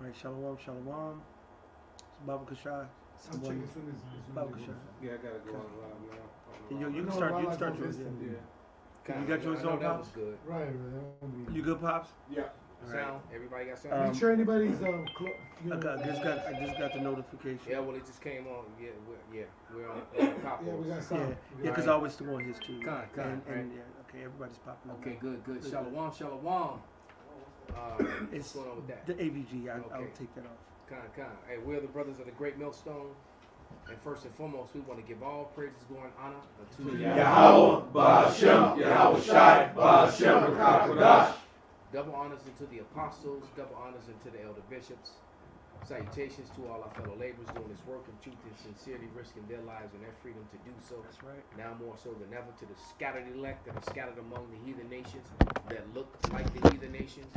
Right, shalom, shalom. It's Baba Kashai. I'm checking as soon as Baba you Kashai. Yeah, I gotta go on live now. You can No, start. while You I can start go yours. listen. Yeah. You got yours I know on, that was Pops? good. Right, right. You good, Pops? Yeah. Sound? Everybody got sound? Make sure anybody's I just got the notification. Yeah, well, it just came on. Yeah, we're on the pop. Yeah, we got Yeah, sound. because I always still on his too. Con, and right. yeah, okay, everybody's popping up. Okay, good. Good. Shalom. It's What's going on with that? the AVG. I'll Okay. take that off. Con. Hey, we're the brothers of the Great Millstone. And first and foremost, we want to give all praises, glory, and honor to Yahweh, Ba'ashem, Yahweh Shai, Ba'ashem, Rakakadash. double honors unto the apostles, double honors unto the elder bishops. Salutations to all our fellow laborers doing this work in truth and sincerity, risking their lives and their freedom to do so. That's right. Now more so than ever, to the scattered elect that are scattered among the heathen nations that look like the heathen nations,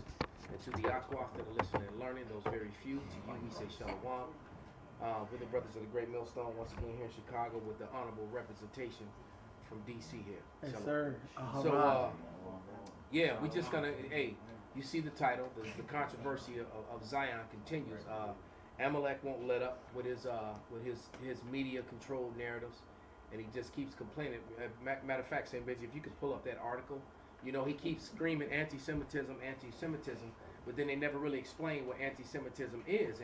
and to the Aquaf that are listening and learning, those very few. To you we say shalom. We're the brothers of the Great Millstone once again here in Chicago with the honorable representation from DC here. Yes, Shalom. sir. So, yeah, we just gonna, hey, you see the title, the controversy of Zion continues. Amalek won't let up with his media controlled narratives, and he just keeps complaining. Matter of fact, St. Benji, if you could pull up that article, you know, he keeps screaming anti-Semitism, but then they never really explain what anti-Semitism is.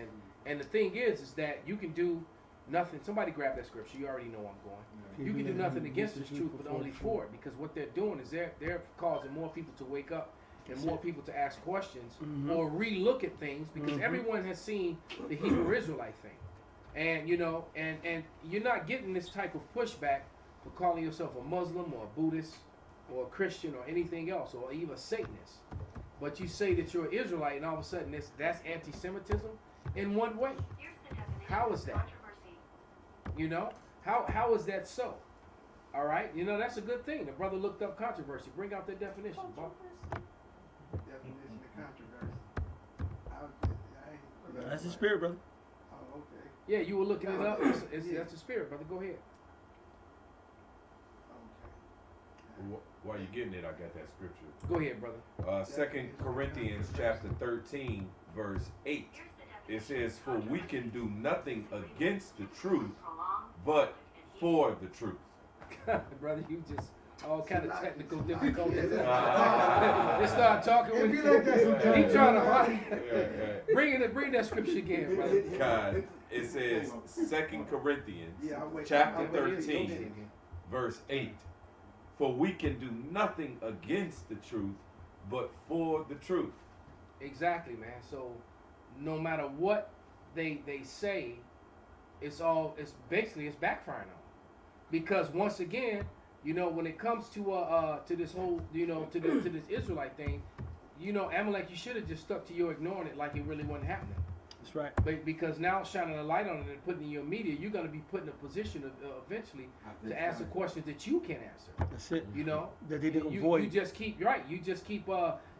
And the thing is that you can do nothing. Somebody grab that scripture. You already know where I'm going. You can do nothing against this truth, but only for it. Because what they're doing is they're causing more people to wake up and more people to ask questions or re-look at things, because everyone has seen the Hebrew Israelite thing. And, you know, and you're not getting this type of pushback for calling yourself a Muslim or a Buddhist or a Christian or anything else, or even a Satanist. But you say that you're an Israelite, and all of a sudden that's anti-Semitism in one way. How is that? You know, how is that so? All right, you know, that's a good thing. The brother looked up controversy. Bring out the definition, Bob. Definition of controversy. That's the spirit, brother. Oh, okay. Yeah, you were looking it up. That's the spirit, brother. Go ahead. While you're getting it, I got that scripture. Go ahead, brother. 2 Corinthians chapter 13, verse 8. It says, "For we can do nothing against the truth, but for the truth." Brother, you just all kind of technical difficulties. They start talking with you. He trying to hide. Bring that scripture again, brother. God, it says 2 Corinthians chapter 13, verse 8. "For we can do nothing against the truth, but for the truth." Exactly, man. So no matter what they say, it's basically backfiring on them. Because once again, you know, when it comes to this whole, you know, to this Israelite thing, you know, Amalek, you should have just stuck to your ignoring it like it really wasn't happening. That's right. But because now shining a light on it and putting it in your media, you're going to be put in a position of, eventually to answer questions that you can't answer. That's it. You know, That they didn't you avoid. just keep right. You just keep.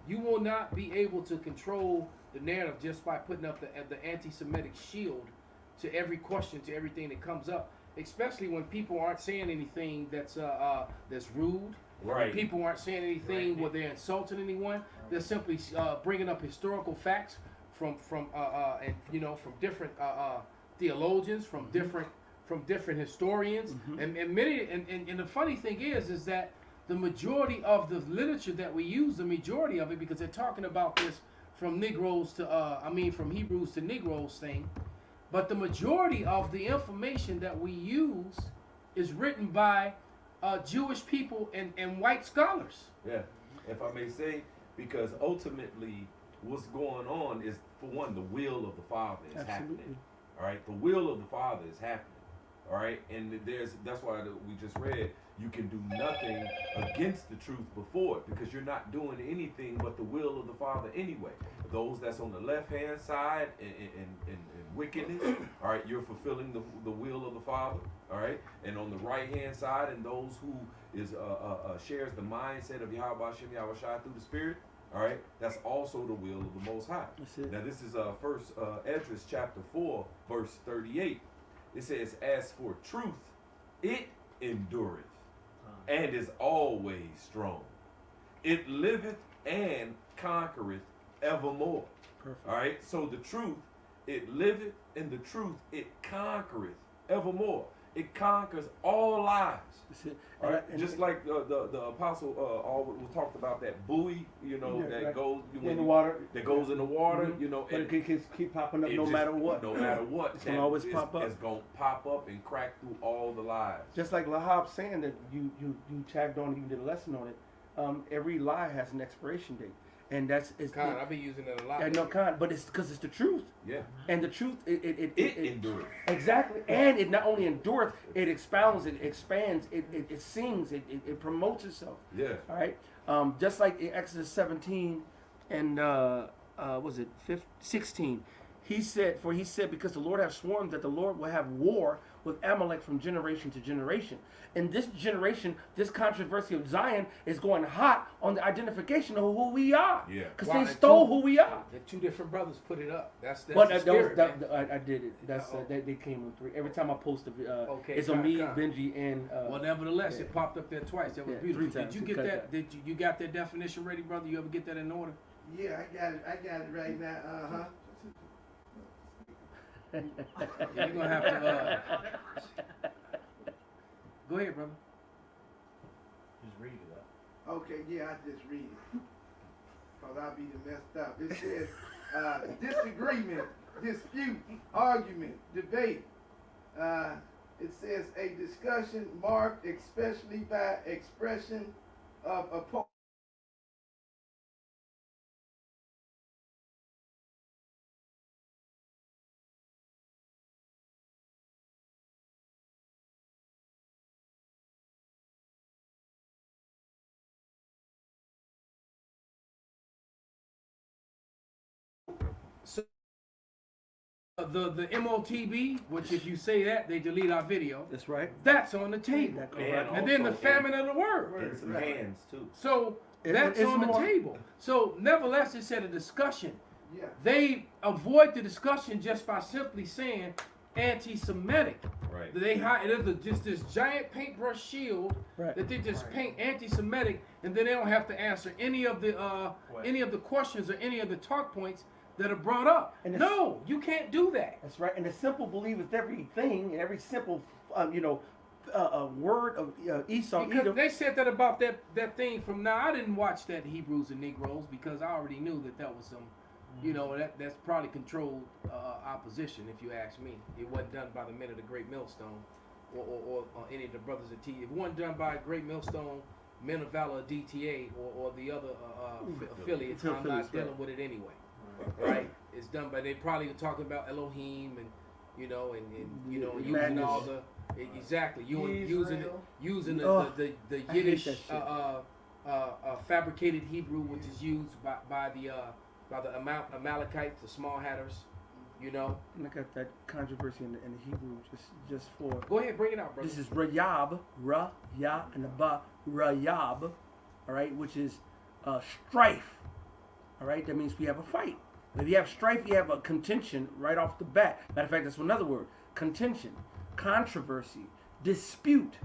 You will not be able to control the narrative just by putting up the anti-Semitic shield to every question, to everything that comes up. Especially when people aren't saying anything that's rude. Right. People aren't saying anything where they're insulting anyone. They're simply bringing up historical facts from and you know, from different theologians, from different historians, and many. And the funny thing is that the majority of the literature that we use, the majority of it, because they're talking about this from Negroes to from Hebrews to Negroes thing. But the majority of the information that we use is written by Jewish people and white scholars. Yeah, if I may say, because ultimately what's going on is, for one, the will of the Father is happening. All right, the will of the Father is happening. All right, and that's why we just read, you can do nothing against the truth before it, because you're not doing anything but the will of the Father anyway. Those that's on the left-hand side in wickedness, all right, you're fulfilling the will of the Father, all right? And on the right-hand side, and those who shares the mindset of Yahweh Hashem Yahweh Shai through the Spirit, all right, that's also the will of the Most High. That's it. Now this is first Esdras chapter 4, verse 38. It says, "As for truth, it endureth, and is always strong. It liveth and conquereth evermore." Perfect. All right, so the truth it liveth, and the truth it conquereth evermore. It conquers all lies. That's it. All right? And- Just like the apostle always talked about that buoy, you know, Yeah, that right. goes in the water. that goes in the water, Mhm. you know, But and it can keep popping up it no just- matter what. No matter what, It's gonna always pop up. It's gonna pop up and crack through all the lies. Just like Lahab saying that you tagged on, you did a lesson on it. Every lie has an expiration date, and that's it's. Con, I've been using it a lot. I know, con, but it's because it's the truth, Yeah, and the truth it endures. exactly, and it not only endureth, it expounds, it expands, it sings, it promotes itself. Yeah, All right, just like in Exodus 17 and was it 16? He said, because the Lord hath sworn that the Lord will have war with Amalek from generation to generation. In this generation, this controversy of Zion is going hot on the identification of who we are. Yeah. Because Wow, they and stole two- who we are. The two different brothers put it up. That's But the spirit, man. I did it. That's they came in 3. Every time I post Okay, it's on me, con. Benji, and Well, nevertheless, yeah. it popped up there twice. That was Yeah, beautiful. 3 Did you times. get Cut that? that. You got that definition ready, brother? You ever get that in order? Yeah, I got it right now. Yeah, you're gonna have to. Go ahead, brother. Just read it up. Okay, yeah, I just read it. Cause I'll be messed up. It says, disagreement, dispute, argument, debate. It says a discussion marked especially by expression of opposing. So the MOTB, which if you say that, they delete our video. that's right. That's on the table. That And correct. And then the also- famine of the word. And some hands too. So that's it's on the more- table. So nevertheless, it said a discussion. Yeah. They avoid the discussion just by simply saying anti-Semitic. Right. There's just this giant paintbrush shield Right. that they just paint anti-Semitic, and then they don't have to answer any of the questions or any of the talk points that are brought up. And it's- No, you can't do that. That's right. And the simple believeth everything, and every simple, word of Esau, Because Edom. they said that about that thing from now. I didn't watch that Hebrews and Negroes because I already knew that was some, that's probably controlled opposition. If you ask me, it wasn't done by the men of the Great Millstone or any of the brothers at T. If it wasn't done by Great Millstone, Men of Valor, DTA, or the other affiliates, I'm not Affiliates, dealing right. with it anyway. Right? It's done by they probably were talking about Elohim and using Madness. all the exactly using the Oh, the I hate Yiddish that shit. fabricated Hebrew, which is used by the Amalekites, the small hatters. And I got that controversy in the Hebrew just for. Go ahead, bring it out, brother. This is Rayab, Ra-Ya, and the Ba, Rayab, all right, which is strife, all right? That means we have a fight. If you have strife, you have a contention right off the bat. Matter of fact, that's another word. Contention, controversy, dispute.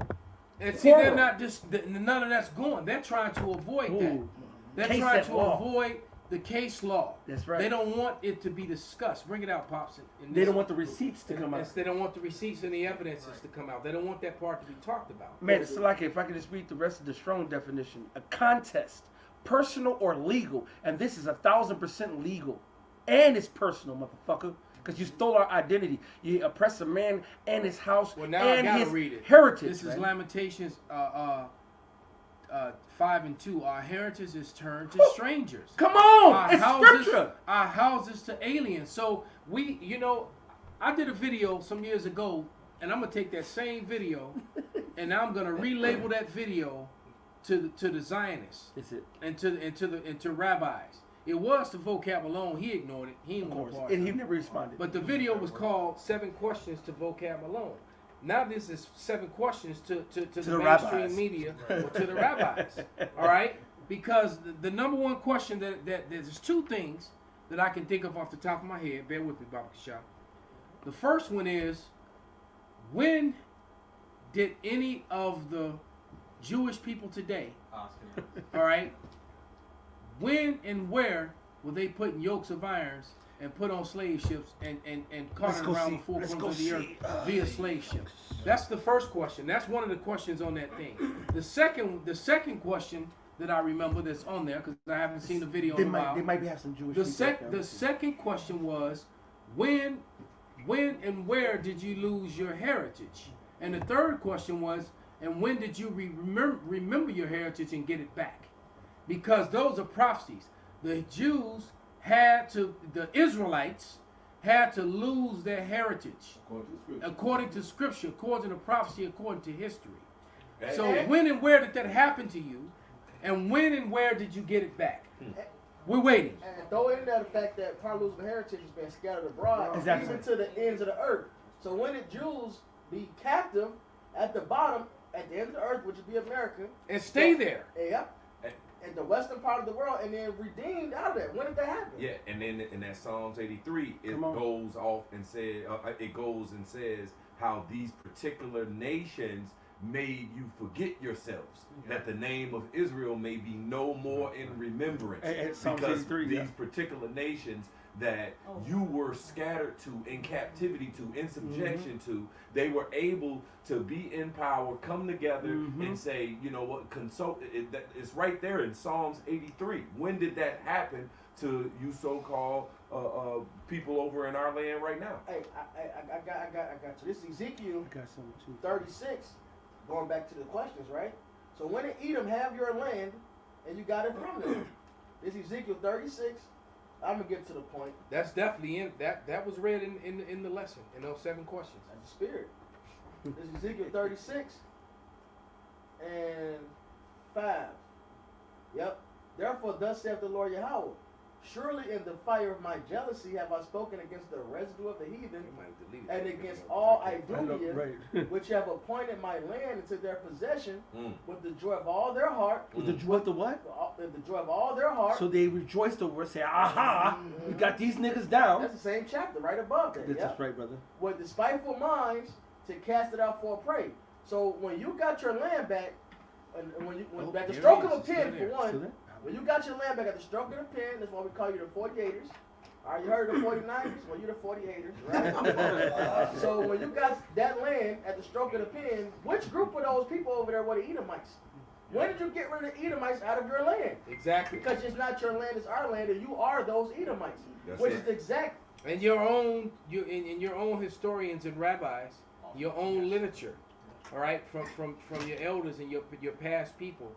And see, they're Quarrel. not just none of that's going. They're trying to avoid that. Ooh, They're case trying at to law. avoid the case law. That's right. They don't want it to be discussed. Bring it out, pops. They don't want the receipts to come out. Yes, they don't want the receipts and the evidences to come out. They don't want that part to be talked about. Man, it's like if I could just read the rest of the strong definition. A contest, personal or legal, and this is 1,000% legal. And it's personal, motherfucker. Because you stole our identity. You oppress a man and his house Well, now I and gotta his read it. heritage. This is man. Lamentations 5:2. Our heritage is turned to Woo! strangers. Come on! Our It's houses, scripture! our houses to aliens. So I did a video some years ago, and I'm gonna take that same video, and I'm gonna relabel that video to the Zionists Is it? and to rabbis. It was the vocab alone. He ignored it. He Of didn't want course. part And of he it. never responded. But the video was called 7 Questions to Vocab Alone. Now this is 7 questions to the the mainstream rabbis. media or to the rabbis. All right? Because the number one question that there's 2 things that I can think of off the top of my head. Bear with me, Baba Kashaf. The first one is, when did any of the Jewish people today, all right, when and where were they putting yokes of irons and put on slave ships and carting go around see. the four Let's corners of go the earth see. via slave ships? That's the first question. That's one of the questions on that thing. The second question that I remember that's on there, because I haven't seen the video in a while. They might have some Jewish. The people there. second question was, when and where did you lose your heritage? And the third question was, and when did you remember your heritage and get it back? Because those are prophecies. The Israelites had to lose their heritage according to scripture, according to prophecy, according to history. So when and where did that happen to you? And when and where did you get it back? We're waiting. And throw in there the fact that part of losing heritage has been scattered abroad, Exactly. even to the ends of the earth. So when did Jews be captive at the bottom, at the end of the earth, which would be America, And stay there. yeah, in the western part of the world, and then redeemed out of that? When did that happen? Yeah, and then in that Psalms 83, it Come on. goes off and says how these particular nations made you forget yourselves, that the name of Israel may be no more in remembrance. And Psalms because 83, these yeah. particular nations that you were scattered to, in captivity to, in subjection to, they were able to be in power, come together and say, you know what, consult. It's right there in Psalms 83. When did that happen to you so-called people over in our land right now? Hey, I got you. This is Ezekiel I got some too. 36, going back to the questions, right? So when did Edom have your land, and you got it from them? This is Ezekiel 36. I'm gonna get to the point. That's definitely in that was read in the lesson in those 7 questions. That's the spirit. This is Ezekiel 36 and 5. Yep. Therefore, thus saith the Lord Yahweh, surely in the fire of my jealousy have I spoken against the residue of the heathen They might have deleted and that. against all I know, Idumeans, right. which have appointed my land into their possession with the joy of all their heart. With the what? The what? With the joy of all their heart. So they rejoiced over it, say, aha, we got these niggas down. That's the same chapter right above that. That's Yep. right, brother. With the spiteful minds to cast it out for a prey. So when you got your land back, and when at the there stroke it of a is. It's pen, still for there. one, Still there? when you got your land back at the stroke of the pen, that's why we call you the 48ers. All right, you heard of the 49ers? Well, you're the 48ers, right? So when you got that land at the stroke of the pen, which group of those people over there were the Edomites? When did you get rid of the Edomites out of your land? Exactly. Because it's not your land, it's our land, and you are those Edomites. That's which it. is the exact. And your own in your own historians and rabbis, your own literature, all right, from your elders and your past people,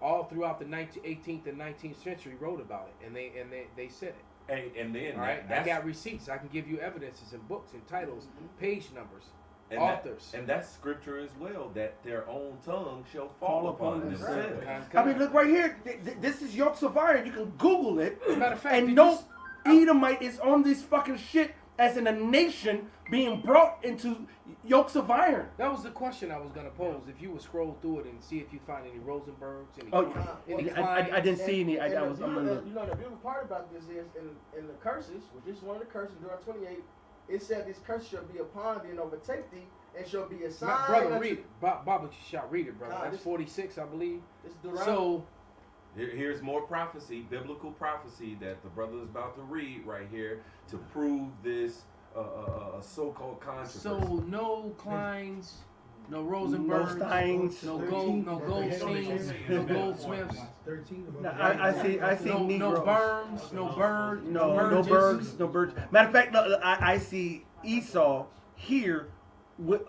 all throughout the 18th and 19th century wrote about it, and they said it. And then All right, I that's, got receipts. I can give you evidences and books and titles, page numbers, and authors. and that's scripture as well, that their own tongue shall fall upon upon themselves. I mean, look right here. This is Yokes of Iron. You can Google it. Matter of fact, And did no you Edomite is on this fucking shit as in a nation being brought into Yokes of Iron. that was the question I was gonna pose. If you would scroll through it and see if you find any Rosenbergs, any, Oh, any I didn't see any. And I was. the I'm beautiful, gonna. you know, the beautiful part about this is in the curses, which is one of the curses during 28, it said these curses shall be upon thee and overtake thee, and shall be a sign. My brother, unto- read it. Baba shall read it, brother. Nah, That's this- 46, I believe. It's Deuteronomy. So Here's more prophecy, biblical prophecy that the brother is about to read right here to prove this so-called controversy. So no Kleins, no Rosenbergs, No Steins. no Goldsteins, no Goldsmiths, No, I see no Negroes. Burns, no Bird, No Burges. Bergs, no Bergs. Matter of fact, no, I see Esau here with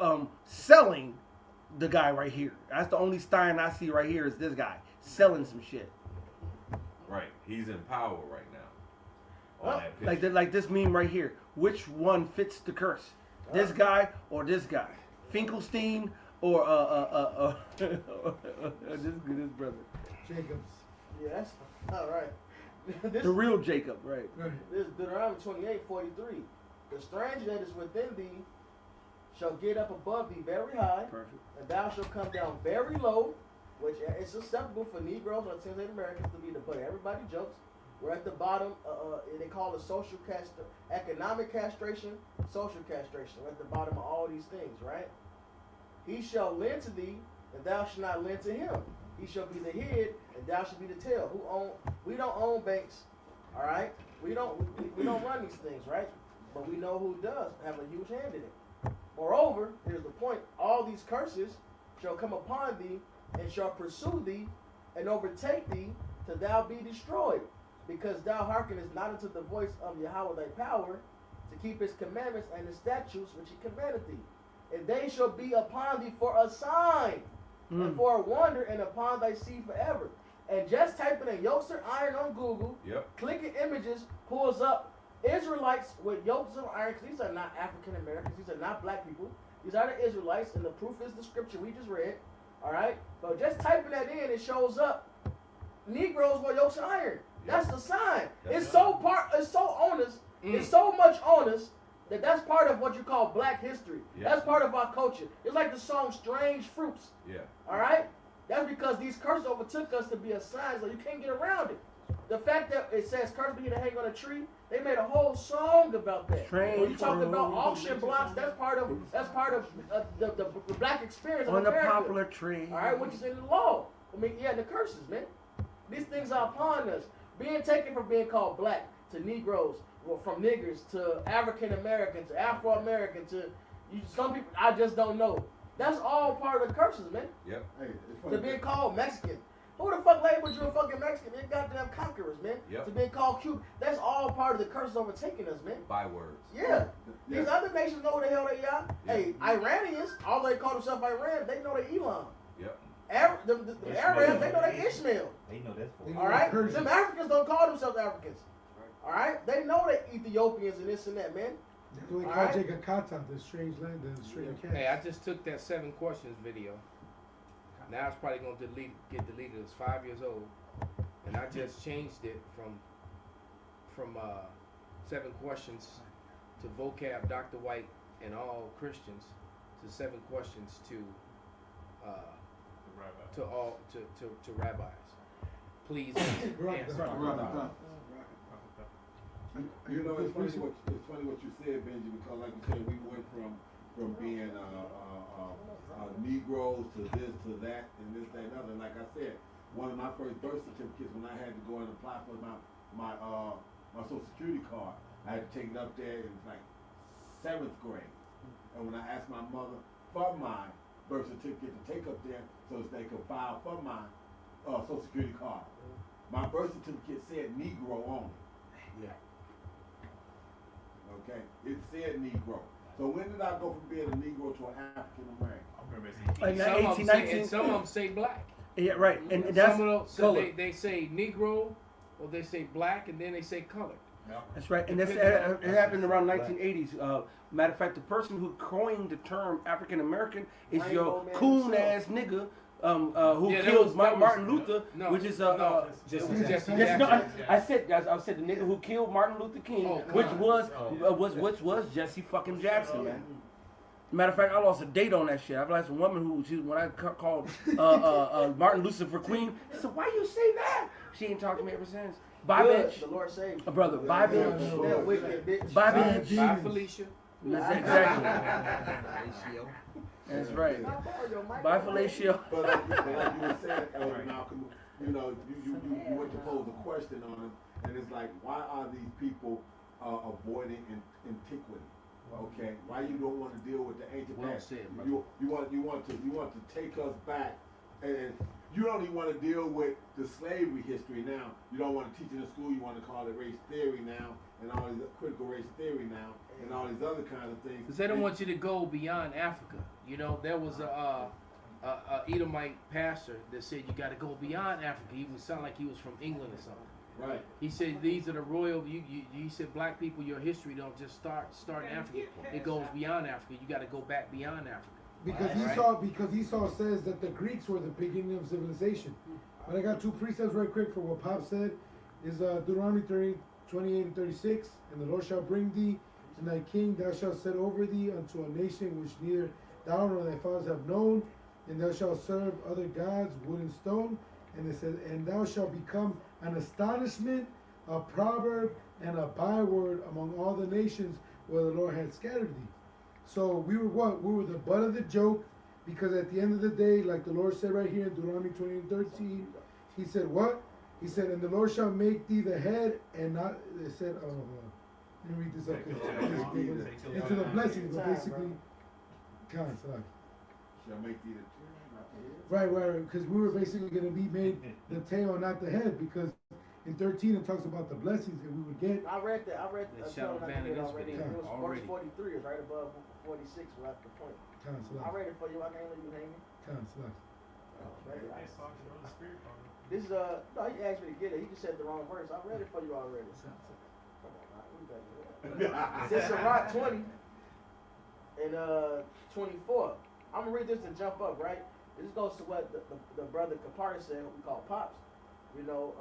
selling the guy right here. That's the only Stein I see right here is this guy selling some shit. Right, he's in power right now. On that picture. Like this meme right here. Which one fits the curse? This guy or this guy? Finkelstein or this brother? Yeah, that's all right. This, The real Jacob, right? this Deuteronomy 28:43. The stranger that is within thee shall get up above thee very high, Perfect. and thou shalt come down very low, which is acceptable for Negroes or Native Americans to be the butt of everybody jokes. We're at the bottom. They call it social economic castration, social castration. We're at the bottom of all these things, right? He shall lend to thee, and thou shalt not lend to him. He shall be the head, and thou shalt be the tail. We don't own banks. All right, we don't run these things, right? But we know who does have a huge hand in it. Moreover, here's the point: all these curses shall come upon thee, and shall pursue thee, and overtake thee, till thou be destroyed, because thou hearkenest not unto the voice of Yahweh thy power, to keep his commandments and his statutes which he commanded thee. And they shall be upon thee for a sign, and for a wonder, and upon thy seed forever. And just typing in yokes of iron on Google, clicking images pulls up Israelites with yokes of iron, because these are not African Americans, these are not black people, these are the Israelites, and the proof is the scripture we just read. Alright? But just typing that in, it shows up Negroes with yokes of iron. That's the sign. It's so on us, it's so much on us that's part of what you call black history. That's part of our culture. It's like the song Strange Fruits. Alright? That's because these curses overtook us to be a sign, so you can't get around it. The fact that it says curse begin to hang on a tree, they made a whole song about that. When you talk about auction blocks, that's part of the black experience of America. On the poplar tree. All right, which is in the law. I mean, yeah, the curses, man. These things are upon us. Being taken from being called black to Negroes, or from niggers to African American to Afro American to some people I just don't know. That's all part of the curses, man. Hey, To being called Mexican. Who the fuck labeled you a fucking Mexican? They're goddamn conquerors, man. To being called Cuban. That's all part of the curses overtaking us, man. Bywords. Yeah. These other nations know who the hell they are. Hey, Iranians, although they call themselves Iran, they know they Elon. The Arabs, they know they Ishmael. They know that's for All right? Them Africans don't call themselves Africans. All right? They know they Ethiopians and this and that, man. That's what they call Jacob Kata, the strange land, the strange cat. Hey, I just took that 7 questions video. Now it's probably gonna get deleted. It's 5 years old, and I just changed it from 7 questions to vocab Dr. White and all Christians to 7 questions to rabbis. Please answer. You know, it's funny what you said, Benji, because like you said, we went from being Negroes to this, to that, and this, that, and other. And like I said, one of my first birth certificates, when I had to go and apply for my Social Security card, I had to take it up there in like 7th grade. And when I asked my mother for my birth certificate to take up there so that they could file for my Social Security card, my birth certificate said Negro only. Okay, it said Negro. So when did I go from being a Negro to an African American? Like Some of them say black. Yeah, right. And that's they say Negro, or they say black, and then they say colored. That's right. And it happened around 1980s. Matter of fact, the person who coined the term African American is your coon ass nigga who killed Martin Luther, which is Jesse I said the nigga who killed Martin Luther King, which was Jesse fucking Jackson, man. Matter of fact, I lost a date on that shit. I've lost a woman when I called Martin Luther for Queen, I said, "Why you say that?" She ain't talked to me ever since. Bye, bitch. The Lord saved you. Brother, bye, bitch. That wicked bitch. Bye, bitch. Bye, Felicia. That's exactly. That's right. Bye, Felicia. But like you were saying, Malcolm, you know, you went to pose a question on him, and it's like, why are these people avoiding antiquity? Okay, why you don't want to deal with the ancient past? You want to take us back, and you don't even want to deal with the slavery history now. You don't want to teach it in school. You want to call it race theory now, and all these critical race theory now, and all these other kinds of things. Because they don't want you to go beyond Africa. You know, there was a Edomite pastor that said you got to go beyond Africa. He would sound like he was from England or something. Right. He said these are the royal. He said black people, your history don't just start in Africa. It goes beyond Africa. You got to go back beyond Africa. Because Esau says that the Greeks were the beginning of civilization. But I got 2 precepts right quick for what Pop said. Is Deuteronomy 28 and 36. And the Lord shall bring thee and thy king, thou shalt set over thee unto a nation which neither thou nor thy fathers have known, and thou shalt serve other gods, wood and stone. And it says, and thou shalt become an astonishment, a proverb, and a byword among all the nations where the Lord had scattered thee. So we were what? We were the butt of the joke, because at the end of the day, like the Lord said right here in Deuteronomy 20 and 13, he said what? He said, and the Lord shall make thee the head and not, it said, hold on. Let me read this up. 'Cause into the blessings, but basically, kind of like. Shall make thee the Right, because we were basically going to be made the tail, not the head, because in 13 it talks about the blessings that we would get. I read that. That shall advantage us already. with It was already. verse 43 is right above 46. We're at the point. Kind of I read it for you. I can't let you hang it. like. This is no, he asked me to get it. He just said the wrong verse. I read it for you already. Come on, man. We better do that. It's Sirach 20 and 24. I'm gonna read this to jump up, right? This goes to what the brother Kapari said, what we call Pops. You know,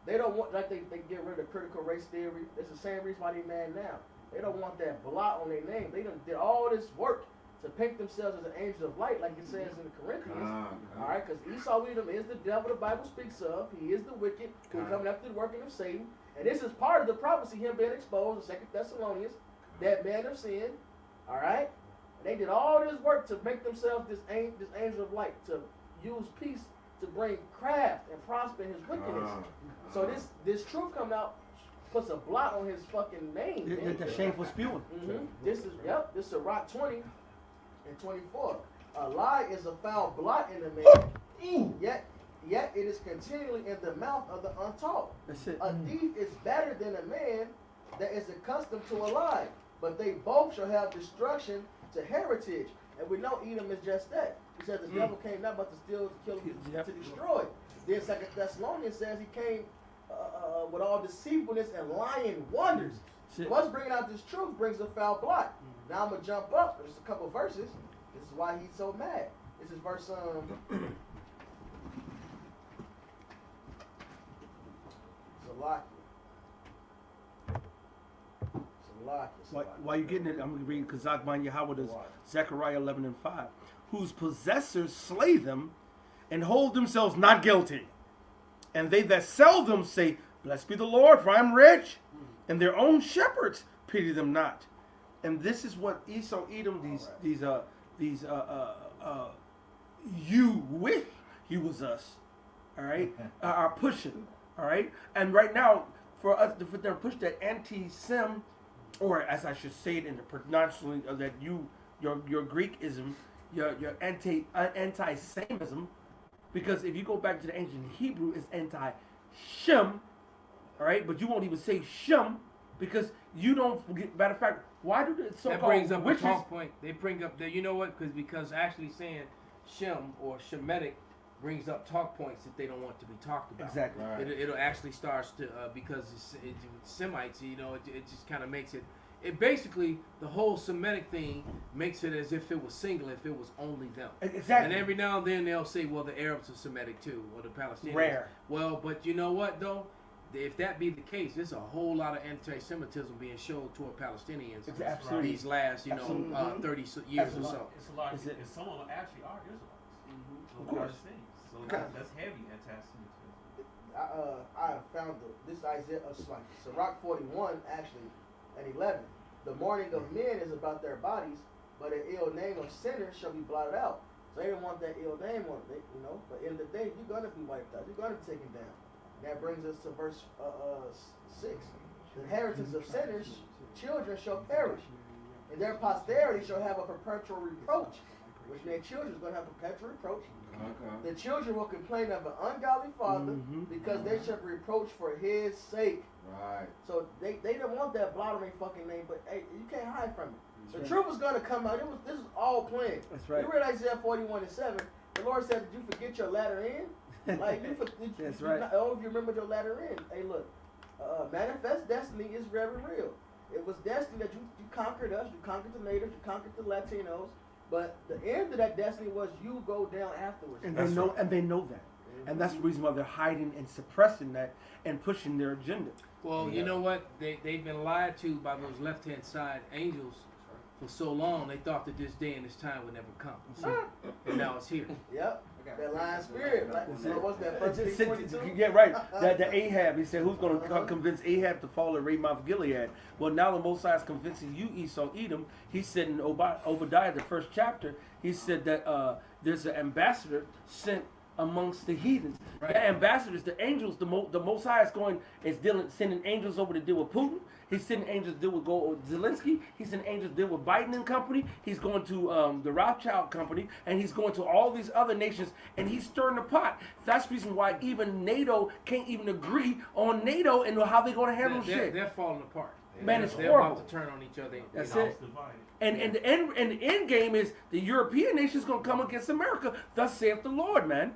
they don't want, like they get rid of critical race theory. It's the same reason why they mad now. They don't want that blot on their name. They done did all this work to paint themselves as an angel of light, like it says in the Corinthians. All right, because Esau Edom is the devil the Bible speaks of. He is the wicked who coming after the working of Satan. And this is part of the prophecy, him being exposed in 2 Thessalonians, that man of sin. All right? They did all this work to make themselves this angel of light, to use peace to bring craft and prosper in his wickedness. So this truth coming out puts a blot on his fucking name. The shameful spewing. This is Sirach 20 and 24. A lie is a foul blot in the man, yet it is continually in the mouth of the untaught. That's it. A thief is better than a man that is accustomed to a lie, but they both shall have destruction to heritage. And we know Edom is just that. He said the devil came not but to steal, to kill, to destroy. Then 2 Thessalonians says he came with all deceitfulness and lying wonders. So us bringing out this truth brings a foul blot. Now I'm going to jump up just a couple verses. This is why he's so mad. This is verse While you're getting it, I'm going to read Kazak Man Yahweh does Zechariah 11 and 5. Whose possessors slay them and hold themselves not guilty. And they that sell them say, Blessed be the Lord, for I am rich. And their own shepherds pity them not. And this is what Esau Edom, you wish you was us, all right, are pushing, all right. And right now, for us, for them to push that anti-Sem, or as I should say it in the pronunciation of that your Greekism, your anti-Semitism, because if you go back to the ancient Hebrew, it's anti-Shem, all right. But you won't even say Shem because you don't. Matter of fact, why do the so-called that brings up witches? a talk point? They bring up that, you know what? Because actually saying Shem or Shemitic brings up talk points that they don't want to be talked about. Exactly. Right. It'll actually starts to because it's Semites, you know, it just kind of makes it. It basically the whole Semitic thing makes it as if it was single, if it was only them. Exactly. And every now and then they'll say, well, the Arabs are Semitic too, or the Palestinians. Rare. Well, but you know what though? If that be the case, there's a whole lot of anti-Semitism being shown toward Palestinians Absolutely. these last, 30 years Absolutely. or so. It's a lot. Is it- And some of them actually are Israelites. Of course. So that's heavy anti-Semitism. I found this Isaiah of Sirach 41 actually and 11. The mourning of men is about their bodies, but an ill name of sinners shall be blotted out. So they didn't want that ill name on it, you know. But in the day, you're gonna be wiped out. You're gonna be taken down. That brings us to verse 6. The inheritance of sinners, children shall perish, and their posterity shall have a perpetual reproach. Which their children is going to have a perpetual reproach. The children will complain of an ungodly father because they shall be reproached for his sake. Right. So they didn't want that blot on their fucking name, but hey, you can't hide from it. The truth is going to come out. This is all planned. That's right. You read Isaiah 41 and 7. The Lord said, did you forget your latter end? Like That's right. All of you remember your latter end. Hey, look, manifest destiny is very real. It was destiny that you conquered us, you conquered the natives, you conquered the Latinos, but the end of that destiny was you go down afterwards. And they know that. And that's the reason why they're hiding and suppressing that and pushing their agenda. Well, you know what? They've been lied to by those left-hand side angels for so long. They thought that this day and this time would never come. And now it's here. Yep. That lying spirit. Like, what's that? First Kings 22? Yeah, right. The Ahab, he said, who's going to convince Ahab to fall at Ramoth Gilead? Well, now the Most High is convincing you, Esau Edom. He said in Obadiah, the first chapter, he said that there's an ambassador sent amongst the heathens. Right. The ambassadors, the angels, the Most High is sending angels over to deal with Putin. He's sending angels to deal with Zelensky. He's sending angels to deal with Biden and company. He's going to the Rothschild company, and he's going to all these other nations, and he's stirring the pot. That's the reason why even NATO can't even agree on NATO and how they're going to handle shit. They're falling apart. Man, it's they're horrible. about to turn on each other. That's you know. it. And the end game is the European nations gonna come against America. Thus saith the Lord, man.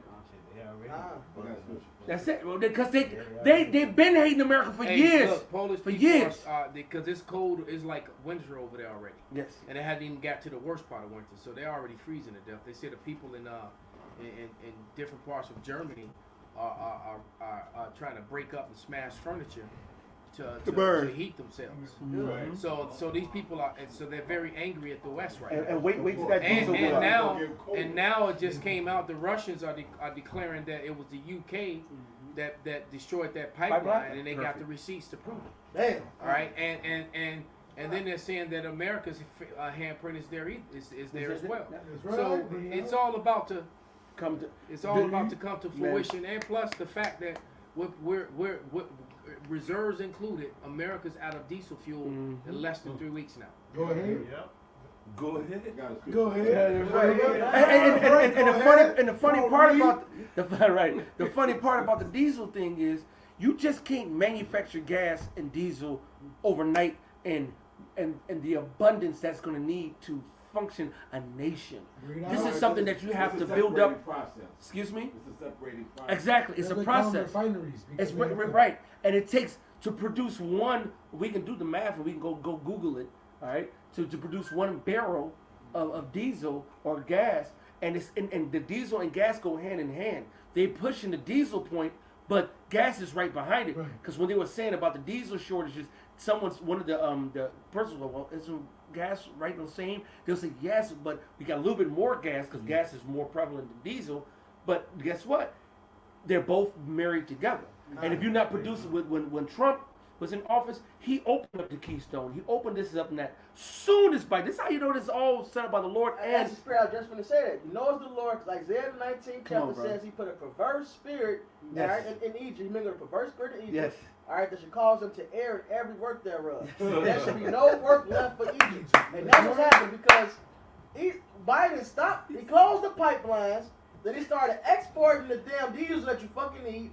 That's it. Well, because they've been hating America for years. Look, Polish for people years. Because it's cold. It's like winter over there already. Yes. And it hadn't even got to the worst part of winter, so they're already freezing to death. They say the people in different parts of Germany are trying to break up and smash furniture to heat themselves. Mm-hmm. So these people are, and so they're very angry at the West right now. And wait till that diesel go up. And now it just came out. The Russians are declaring that it was the UK that destroyed that pipeline, and they got the receipts to prove it. Damn. All right, and then they're saying that America's handprint is there as well. That's So right. it's all about to Come to come to fruition, and plus the fact that we're reserves included, America's out of diesel fuel in less than 3 weeks now. Go ahead. Go ahead. Go ahead. And the funny part about the funny part about the diesel thing is you just can't manufacture gas and diesel overnight and the abundance that's going to need to function a nation. This is something that you have to build up. Process. Excuse me? It's a separating process. Exactly, it's a process. Refineries. It's right, and it takes to produce one. We can do the math, and we can go Google it. All right, to produce 1 barrel of diesel or gas, and the diesel and gas go hand in hand. They pushing the diesel point, but gas is right behind it. Because when they were saying about the diesel shortages, one of the persons was, well, isn't gas right the same? They'll say yes, but we got a little bit more gas because gas is more prevalent than diesel. But guess what? They're both married together. And if you're not producing, when Trump was in office, he opened up the Keystone. He opened this up and that. Soon as by this, how you know this is all set up by the Lord. And that's the spirit. I was just going to say that. You know it's the Lord, because Isaiah the 19th chapter says he put a perverse spirit in Egypt. He made a perverse spirit in Egypt. Yes. All right, that should cause them to err in every work thereof. There should be no work left for Egypt. And that's what happened because Biden stopped, he closed the pipelines, then he started exporting the damn diesel that you fucking need.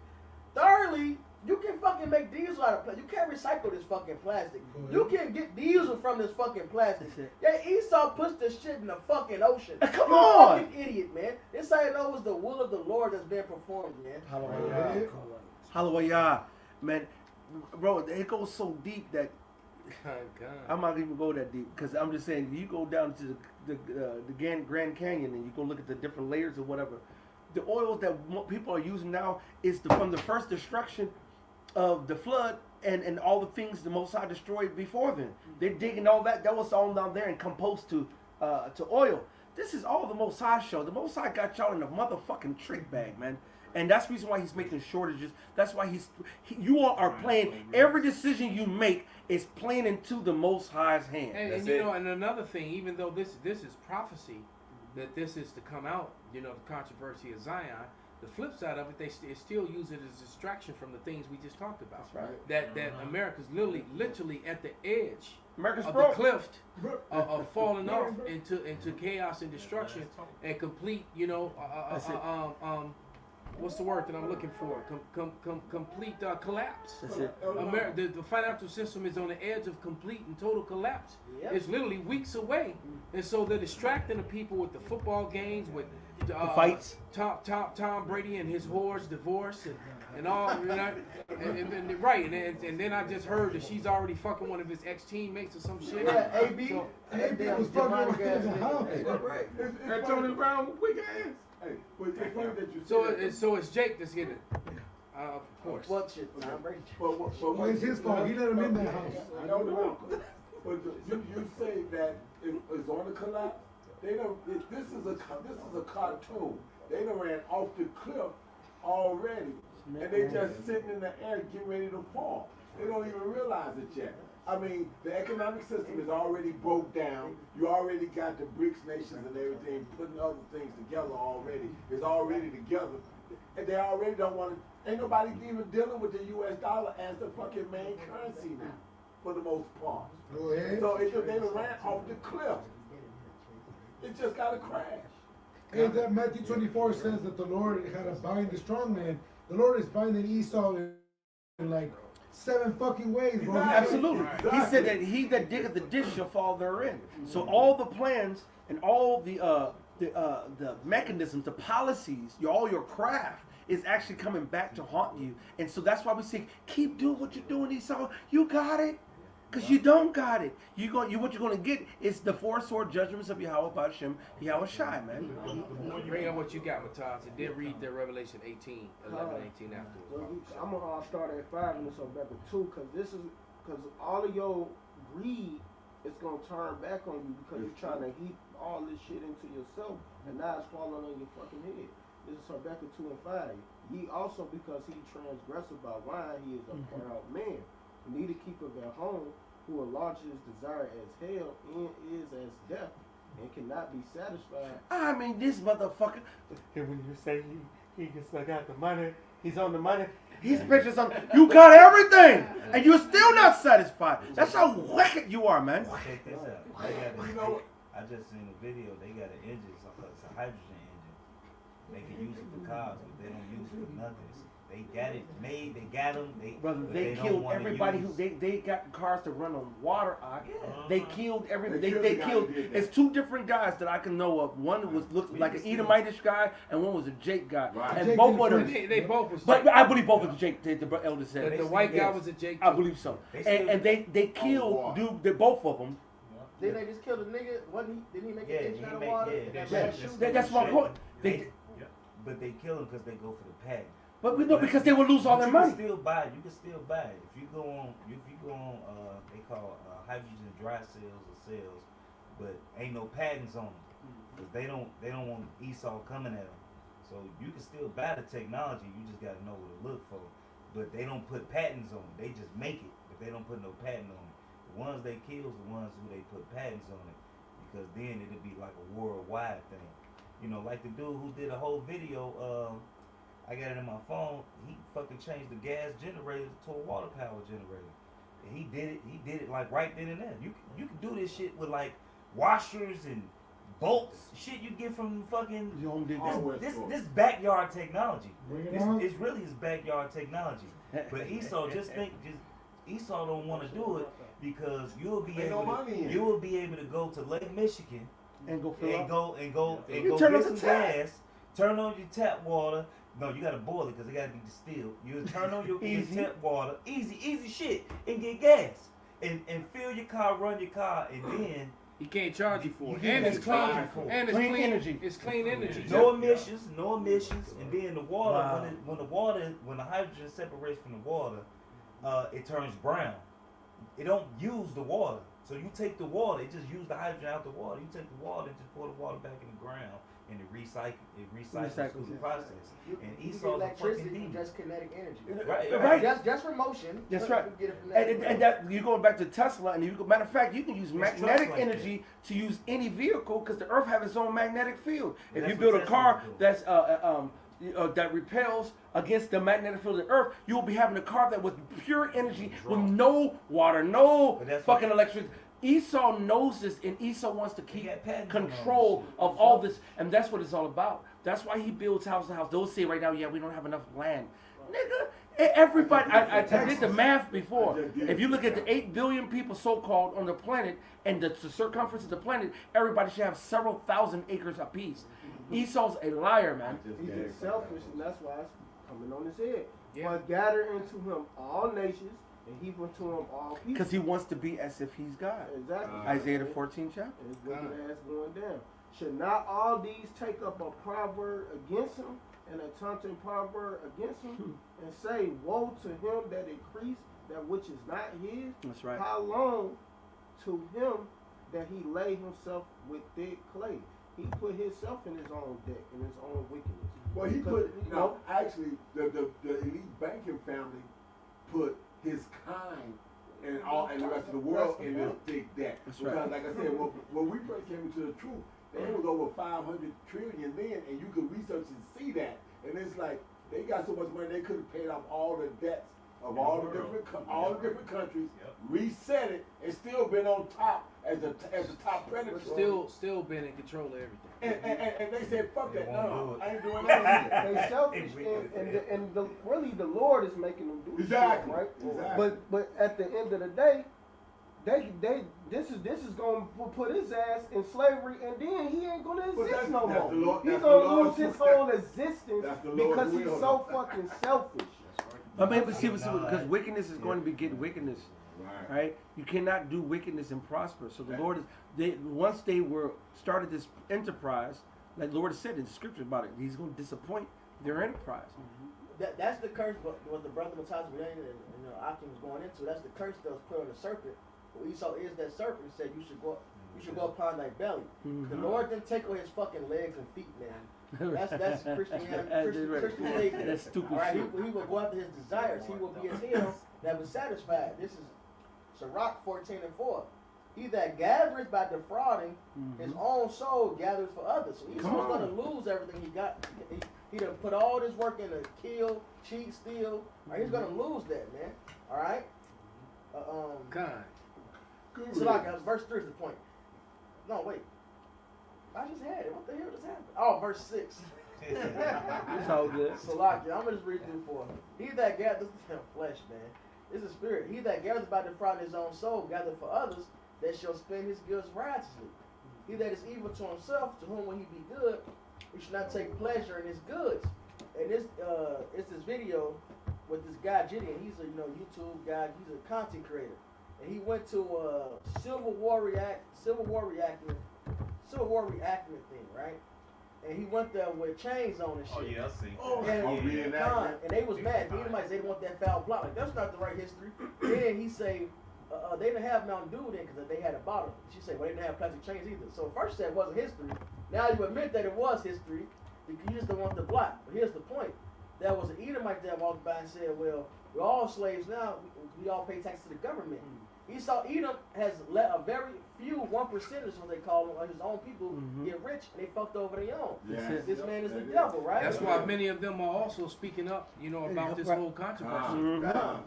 Thirdly, you can fucking make diesel out of plastic. You can't recycle this fucking plastic. You can get diesel from this fucking plastic. Yeah, Esau pushed this shit in the fucking ocean. Come you on! fucking idiot, man. This ain't know it's the will of the Lord that's being performed, man. Hallelujah. Man, bro, it goes so deep that I'm not even go that deep because I'm just saying you go down to the Grand Canyon and you go look at the different layers or whatever. The oils that people are using now is from the first destruction of the flood and all the things the Most High destroyed before then. They're digging all that was all down there and composed to oil. This is all the Most High show. The Most High got y'all in a motherfucking trick bag, man. And that's the reason why he's making shortages. That's why you all are playing. Every decision you make is playing into the Most High's hand. And you know, and another thing, even though this is prophecy, that this is to come out, you know, the controversy of Zion, the flip side of it, they still use it as a distraction from the things we just talked about. That's right. That America's literally at the edge America's of broke. the cliff of falling off into chaos and destruction and complete, you know, what's the word that I'm looking for? Complete collapse. That's it. The financial system is on the edge of complete and total collapse. Yep. It's literally weeks away, and so they're distracting the people with the football games, with The fights. Tom Brady and his whores divorce and all, you know, and then I just heard that she's already fucking one of his ex-teammates or some shit. Yeah, AB. So, AB was fucking in the house. Antonio Brown, weak ass. Hey, but it's funny that you said so it's Jake that's getting it. Of course. What shit? Tom Brady. Well, it's his fault. He let him in that house. I don't know. But you say that it's on the collapse. They don't. This is a cartoon. They done ran off the cliff already, and they just sitting in the air getting ready to fall. They don't even realize it yet. I mean, the economic system is already broke down. You already got the BRICS nations and everything putting other things together already. It's already together. And they already don't want to. Ain't nobody even dealing with the U.S. dollar as the fucking main currency now, for the most part. Go ahead. So they done ran off the cliff. It just got to crash. And that Matthew 24 says that the Lord had to bind the strong man. The Lord is binding Esau in like 7 fucking ways, bro. Absolutely. He said that he that diggeth the ditch shall fall therein. So all the plans and all the mechanisms, the policies, all your craft is actually coming back to haunt you. And so that's why we say, keep doing what you're doing, Esau. You got it. Because you don't got it. What you're going to get is the 4 sword judgments of Yahweh Ba'ashem, Yahweh Shai, man. Bring up what you got, Matas, and then read the Revelation 18, 11, 18 afterwards. I'm gonna start at 5 and it's on back to 2 because all of your greed is gonna turn back on you because you're trying to heap all this shit into yourself and now it's falling on your fucking head. This is Habakkuk 2 and 5. Ye also because he transgressed by wine, he is a proud man. Neither keepeth at home, who enlarges his desire as hell and is as death, and cannot be satisfied. I mean, this motherfucker. And when you say he just got the money, he's on the money. He's pictures on. You got everything, and you're still not satisfied. That's how wicked you are, man. Check this out. I just seen a video. They got an engine. It's a hydrogen engine. They can use it for cars, but they don't use it for nothing. They got it made. They got them. Brother, they killed everybody who they got cars to run on water. They killed everybody. They killed. It's 2 different guys that I can know of. One was looked like an Edomitish guy, and one was a Jake guy. Right. And Jake both of them. They both was But I believe both of the Jake. The elder said. the white guy was a Jake. I believe so. And they killed both of them. Then they just killed a nigga. Didn't he make an engine out of water? Yeah, that's my point. But they kill them because they go for the patent. But we know because they will lose all their money. You can still buy it. If you go on, they call hydrogen dry cells or cells, but ain't no patents on them because they don't want Esau coming at them. So you can still buy the technology. You just gotta know what to look for. But they don't put patents on it. They just make it, but they don't put no patent on it. The ones they kill is the ones who they put patents on it, because then it'll be like a worldwide thing. You know, like the dude who did a whole video. I got it in my phone. He fucking changed the gas generator to a water power generator, and he did it like right then and there. You can do this shit with like washers and bolts, shit you get from fucking this backyard technology. It's really his backyard technology. But Esau Esau don't want to do it because you will be able to go to Lake Michigan And go get some gas, turn on your tap water. No, you gotta boil it because it gotta be distilled. You turn on your tap water, easy shit, and get gas, and fill your car, run your car, and then he can't charge you for it. And it's clean. And it's clean energy. It's clean energy. No emissions, and then the water when the hydrogen separates from the water, it turns brown. It don't use the water. So you take the water, it just use the hydrogen out the water. You take the water and just pour the water back in the ground, and it recycles through the process. And Esau's a fucking demon. Just kinetic energy. Right. Just for motion. That's right. And that you going back to Tesla, and matter of fact, you can use magnetic energy to use any vehicle because the Earth has its own magnetic field. If you build a car that's that repels against the magnetic field of the Earth, you will be having a car that with pure energy, with no water, no fucking electricity. Esau knows this, and Esau wants to keep control of all this, and that's what it's all about. That's why he builds house to house. They'll say right now, yeah, we don't have enough land. Nigga, everybody, I did the math before. If you look at the 8 billion people so-called on the planet, and the circumference of the planet, everybody should have several thousand acres apiece. Esau's a liar, man. He's selfish, and that's why it's coming on his head. But gather into him all nations, and heap unto him all people. Because he wants to be as if he's God. Exactly. Isaiah the 14th chapter. His wicked ass going down. Should not all these take up a proverb against him, and a taunting proverb against him, and say, woe to him that increased that which is not his? That's right. How long to him that he lay himself with thick clay? He put himself in his own debt, in his own wickedness. Well, he put, actually, the elite banking family put his kind and the rest of the world in this big debt. That's because, right. like I said, when we first came into the truth, there was over 500 trillion then, and you could research and see that. And it's like, They got so much money they could have paid off all the debts of all the different countries, reset it, and still been on top as the top predator. Still been in control of everything. And they said, fuck They that, won't no, do it. I ain't doing that. They selfish, and really the Lord is making them do Exactly. shit, right? Exactly. But at the end of the day, this is gonna put his ass in slavery, and then he ain't gonna But exist that's- no that's more. the Lord- He's that's the gonna lose Lord's his will. whole existence That's the Lord's because he's will. so fucking selfish. But maybe see, because wickedness is going to beget wickedness, Right. right? You cannot do wickedness and prosper. So the Lord is once they were started this enterprise, like the Lord has said in the scripture about it, He's going to disappoint their enterprise. That's the curse. What the brother Matthias and Akim was going into. That's the curse that was put on the serpent. What Esau is that serpent. He said you should go upon thy belly. The Lord didn't take away his fucking legs and feet, man. That's Christianity. Christian faith. That's stupid All right, shit. he will go after his desires. He will be a him that was satisfied. This is Sirach 14:4. He that gathereth by defrauding his own soul gathers for others. So Esau's going to lose everything he got. He done put all this work in to kill, cheat, steal. All right, he's going to lose that, man. All right? God. So like, verse 3 is the point. No, wait. I just had it. What the hell just happened? Oh, verse 6. It's all good. So like, I'm going to just read through 4. He that gathers, flesh, man. It's a spirit. He that gathers by defrauding his own soul gather for others that shall spend his goods righteously. He that is evil to himself, to whom will he be good, he should not take pleasure in his goods. And this, it's this video with this guy Gideon. He's a YouTube guy. He's a content creator, and he went to a Civil War reenactment thing, right? And he went there with chains on and shit. Oh yeah, I see. And they was mad. The Edomites, they didn't want that foul plot. Like, that's not the right history. Then he say, they didn't have Mountain Dew then because they had a bottle. She said, well, they didn't have plastic chains either. So first said it wasn't history. Now you admit that it was history. You just don't want the blot. But here's the point. There was an Edomite that walked by and said, well, we're all slaves now. We all pay tax to the government. Esau, Edom has let a very few 1%ers, what they call them, like his own people, get rich, and they fucked over their own. Yes. This man is the devil, right? That's why many of them are also speaking up, about this whole controversy.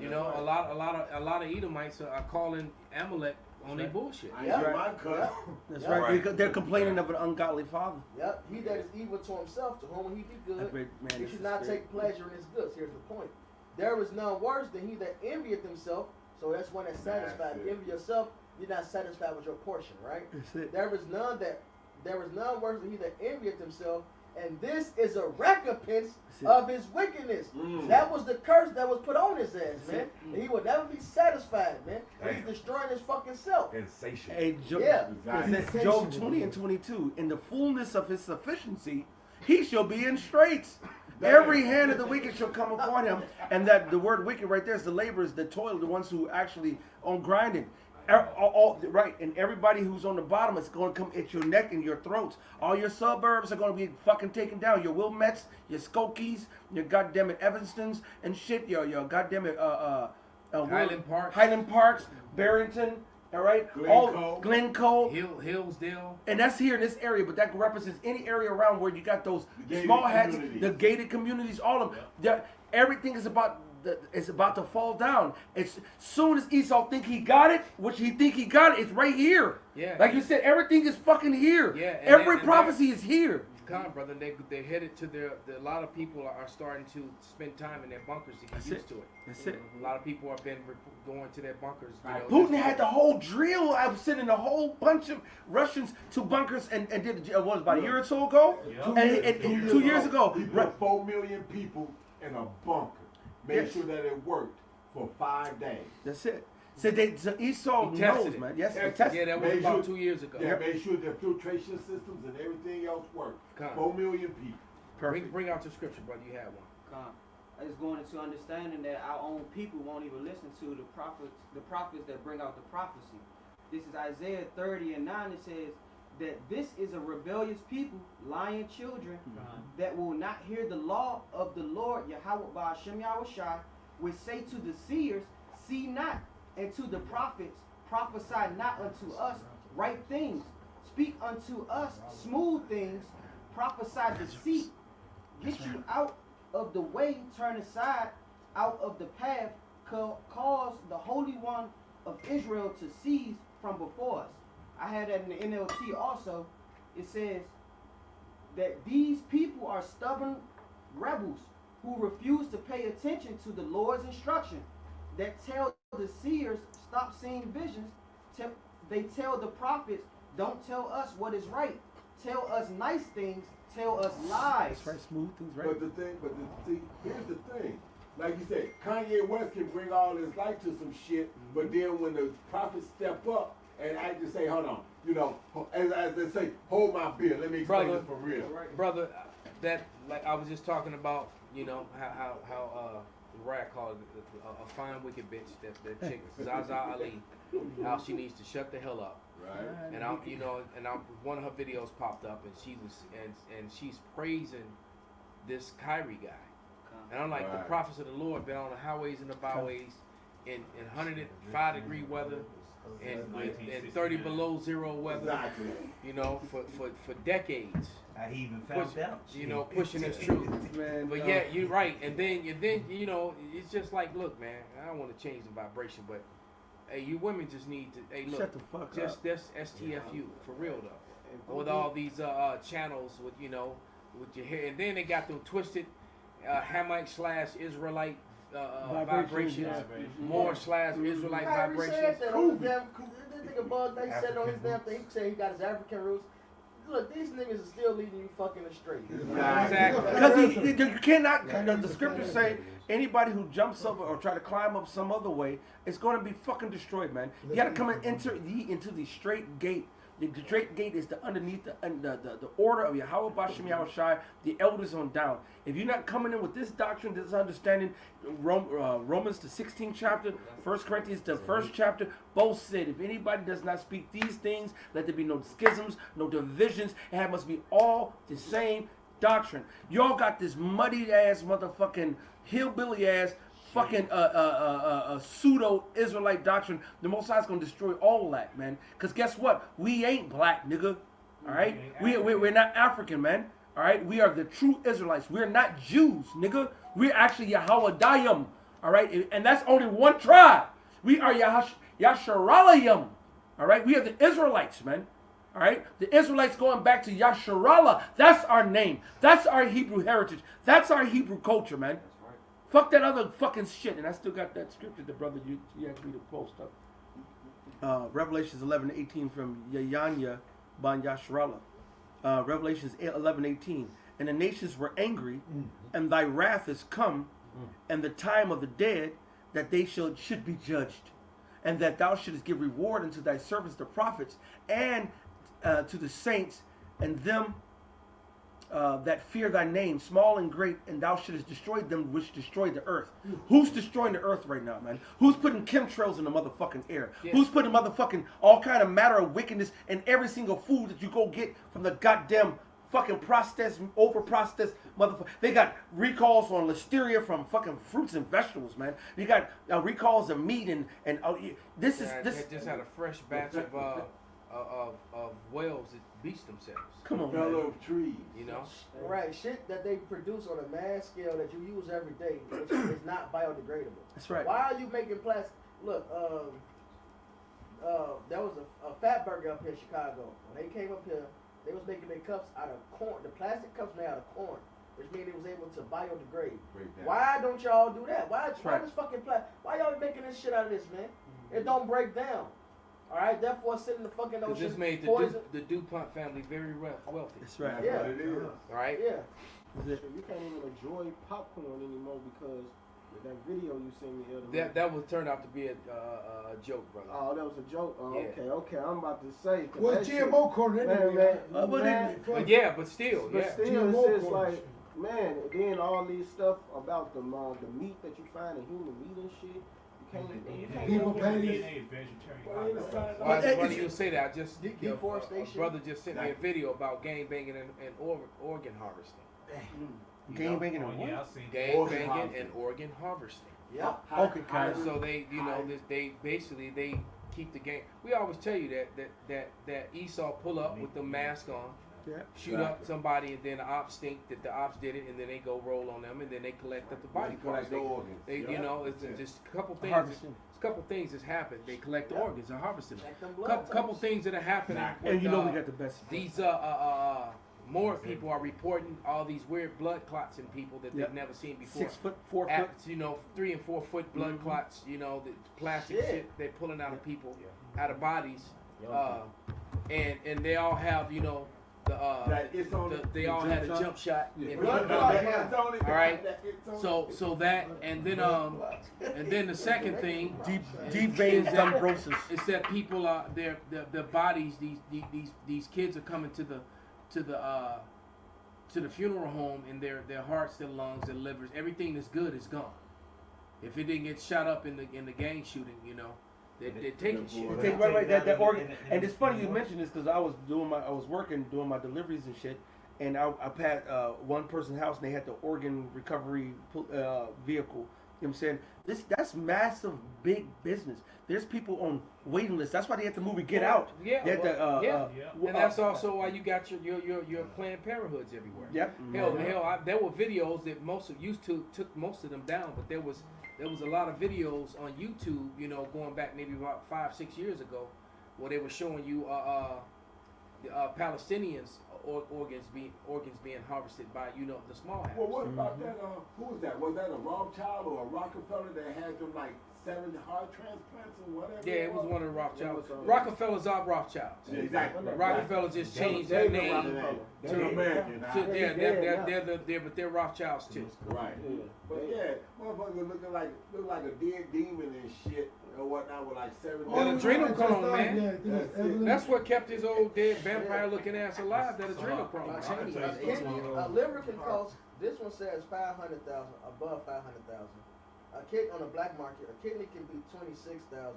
A lot of Edomites are calling Amalek on their bullshit. That's right. Because they're complaining of an ungodly father. Yep. He that is evil to himself, to whom will he be good? He should not take pleasure in his goods. Here's the point. There is none worse than he that envieth himself. So that's one that's satisfied. Envy yourself, you're not satisfied with your portion, right? There is none worse than he that envieth himself, and this is a recompense of his wickedness. That was the curse that was put on his ass, man. And he will never be satisfied, man. He's destroying his fucking self. Insatiable. Hey, Exactly. Job 20 and 22. In the fullness of his sufficiency, he shall be in straits. Every hand of the wicked shall come upon him. And that the word wicked right there is the laborers, the toil, the ones who actually on grinding. Right, and everybody who's on the bottom is going to come at your neck and your throats. All your suburbs are going to be fucking taken down. Your Wilmettes, your Skokies, your goddamn it Evanstons and shit. Your goddamn it Highland Parks, Barrington. All right, Glencoe, Hillsdale, and that's here in this area, but that represents any area around where you got those small hats, the gated communities, all of them. Everything is about to fall down. As soon as Esau think he got it, which he think he got it, it's right here. Yeah. Like you said, everything is fucking here. Yeah. Every prophecy is here. Come on, brother. They're headed to a lot of people are starting to spend time in their bunkers to get used to it. That's it. A lot of people have been going to their bunkers. Putin had the whole drill. I was sending a whole bunch of Russians to bunkers and did what was about a year or so ago? Yep. 2 years ago. He put 4 million people in a bunker. Made sure that it worked for 5 days. That's it. So Esau knows, man. Yes, that was about 2 years ago. Yeah, made sure their filtration systems and everything else worked. 4 million people. Perfect. Bring out your scripture, brother. You have one. I just going into understanding that our own people won't even listen to the prophets that bring out the prophecy. This is Isaiah 30 and 9. It says that this is a rebellious people, lying children, that will not hear the law of the Lord, Yahweh Ba'ashem Yahushai, which say to the seers, see not, and to the prophets, prophesy not unto us right things. Speak unto us smooth things, prophesy deceit. Get you out of the way turn aside out of the path, cause the Holy One of Israel to cease from before us. I had that in the NLT also. It says that these people are stubborn rebels who refuse to pay attention to the Lord's instruction, that tell the seers, stop seeing visions. They tell the prophets, don't tell us what is right. Tell us nice things. Tell us lies. That's right, smooth things, right? Here's the thing. Like you said, Kanye West can bring all his life to some shit, but then when the prophets step up and act and say, hold on, you know, as they say, hold my beer, let me explain this for real. Brother, that, like I was just talking about, you know, how Rad called it a fine wicked bitch, that chick, Zaza Ali, how she needs to shut the hell up. Right. And one of her videos popped up, and she was, and she's praising this Kyrie guy. And I'm like, the prophets of the Lord been on the highways and the byways in 105-degree weather and 30 below zero weather. Exactly. You know, for decades. I even found out. You know, pushing this truth. Man, But yeah, you're right. And then you know, it's just like, look, man, I don't want to change the vibration, but hey, you women just need to, hey, look, shut the fuck just up. that's STFU for real though. With all these channels with, you know, with your hair, and then they got them twisted Hamite / Israelite vibrations, more / Israelite Kyrie vibrations. said that on his damn, this nigga Bud, they said on his damn thing, he said he got his African roots. Look, these niggas are still leading you fucking astray. Exactly. Because you cannot, the scriptures say, anybody who jumps up or try to climb up some other way is going to be fucking destroyed, man. You got to come and enter into the straight gate. The straight gate is underneath the order of Yahweh Bashem Yahushai, the elders on down. If you're not coming in with this doctrine, this understanding, Romans the 16th chapter, 1 Corinthians the 1st chapter, both said, if anybody does not speak these things, let there be no schisms, no divisions, and it must be all the same doctrine. Y'all got this muddied ass motherfucking hillbilly ass fucking pseudo Israelite doctrine. The Most High is gonna destroy all that, man. Cause guess what? We ain't black, nigga. All right, we're not African, man. All right, we are the true Israelites. We're not Jews, nigga. We're actually Yahawadiam. All right, and that's only one tribe. We are Yasharallayim. All right, we are the Israelites, man. All right, the Israelites going back to Yasharallah. That's our name. That's our Hebrew heritage. That's our Hebrew culture, man. Fuck that other fucking shit. And I still got that scripture, the brother you asked me to post up. Revelations 11:18 from Yahya ban Yasharallah. Revelations 11:18. And the nations were angry, and thy wrath is come, and the time of the dead, that they should be judged, and that thou shouldest give reward unto thy servants the prophets, and to the saints, and them that fear thy name, small and great, and thou shouldest destroy them which destroy the earth. Who's destroying the earth right now, man? Who's putting chemtrails in the motherfucking air? Yeah. Who's putting motherfucking all kind of matter of wickedness in every single food that you go get from the goddamn fucking processed, over-processed motherfucker? They got recalls on listeria from fucking fruits and vegetables, man. You got recalls of meat and this is this. Just had a fresh batch of whales that beached themselves. Come on, fellow trees. You know, right? Shit that they produce on a mass scale that you use every day, which is not biodegradable. That's right. Why are you making plastic? Look, there was a Fat Burger up here in Chicago. When they came up here, they was making their cups out of corn. The plastic cups made out of corn, which means it was able to biodegrade. Why don't y'all do that? Why this fucking plastic? Why y'all making this shit out of this, man? It don't break down. All right, therefore, sit in the fucking ocean. This made the DuPont family very wealthy. That's right. Yeah. It is. All right. Yeah. You can't even enjoy popcorn anymore because that video you seen the other day. That was turned out to be a joke, brother. Oh, that was a joke. Oh, Yeah. okay. I'm about to say. Well, GMO corn anyway. But yeah, but still, But still, it's just like, man, then all these stuff about the meat that you find in human meat and shit. People pay. Why do you say that? Deforestation. Brother just sent me a video about gang banging and organ harvesting. Gang banging and what? Gang banging and organ harvesting. Yeah. Okay, And so they they keep the gang. We always tell you that Esau pull up with the mask on, Yeah. shoot up somebody, and then the ops think that the ops did it, and then they go roll on them, and then they collect up the body parts. Collect the organs. They, you know, it's just a couple things. Harvesting. It's a couple things that's happened. They collect the organs and harvest them. Check them blood Couple types. things that are happening. And you know we with, got the best. these more people are reporting all these weird blood clots in people that Yep. they've never seen before. 6 foot, 4 foot. You know, 3 and 4 foot blood Mhm. clots. You know, the plastic Shit. shit they're pulling out of people, out of bodies, and they all have, you know, That it's on they all had a jump shot. Yeah. And Blood people- clot, yeah. All right. That it's on So that, and then the second thing Deep vein is that- thrombosis. is that people are their bodies. These kids are coming to the funeral home, and their hearts, their lungs, their livers, everything that's good is gone. If it didn't get shot up in the gang shooting, you know, they're taking shit. Take right that organ. And it's funny you mentioned this because I was working doing my deliveries and shit, and I passed one person's house and they had the organ recovery vehicle. You know what I'm saying? That's massive, big business. There's people on waiting lists. That's why they had the movie Get Out. Yeah, They had the, and that's also why you got your Planned Parenthoods everywhere. Yep. Hell, there were videos that most of took most of them down, but there was a lot of videos on YouTube, you know, going back maybe about 5-6 years ago, where they were showing you Palestinians organs being harvested by, you know, the small houses. Well, what about that? Who was that? Was that a Rothschild or a Rockefeller that had them like 7 heart transplants or whatever? Yeah, it was one of the Rothschilds. It was, Rockefellers are Rothschilds. Yeah, exactly. Rockefeller just changed their David name. Rockefeller. They're American. huh? But they're Rothschilds too. Right. Yeah. But yeah, motherfuckers look like a dead demon and shit or whatnot with like 7. That adrenochrome, man. Yeah, I think it's Evelyn. That's what kept his old dead vampire looking ass alive. That adrenochrome. A liver can cost. This one says 500,000, above 500,000. A kidney on the black market, a kidney can be 26,000,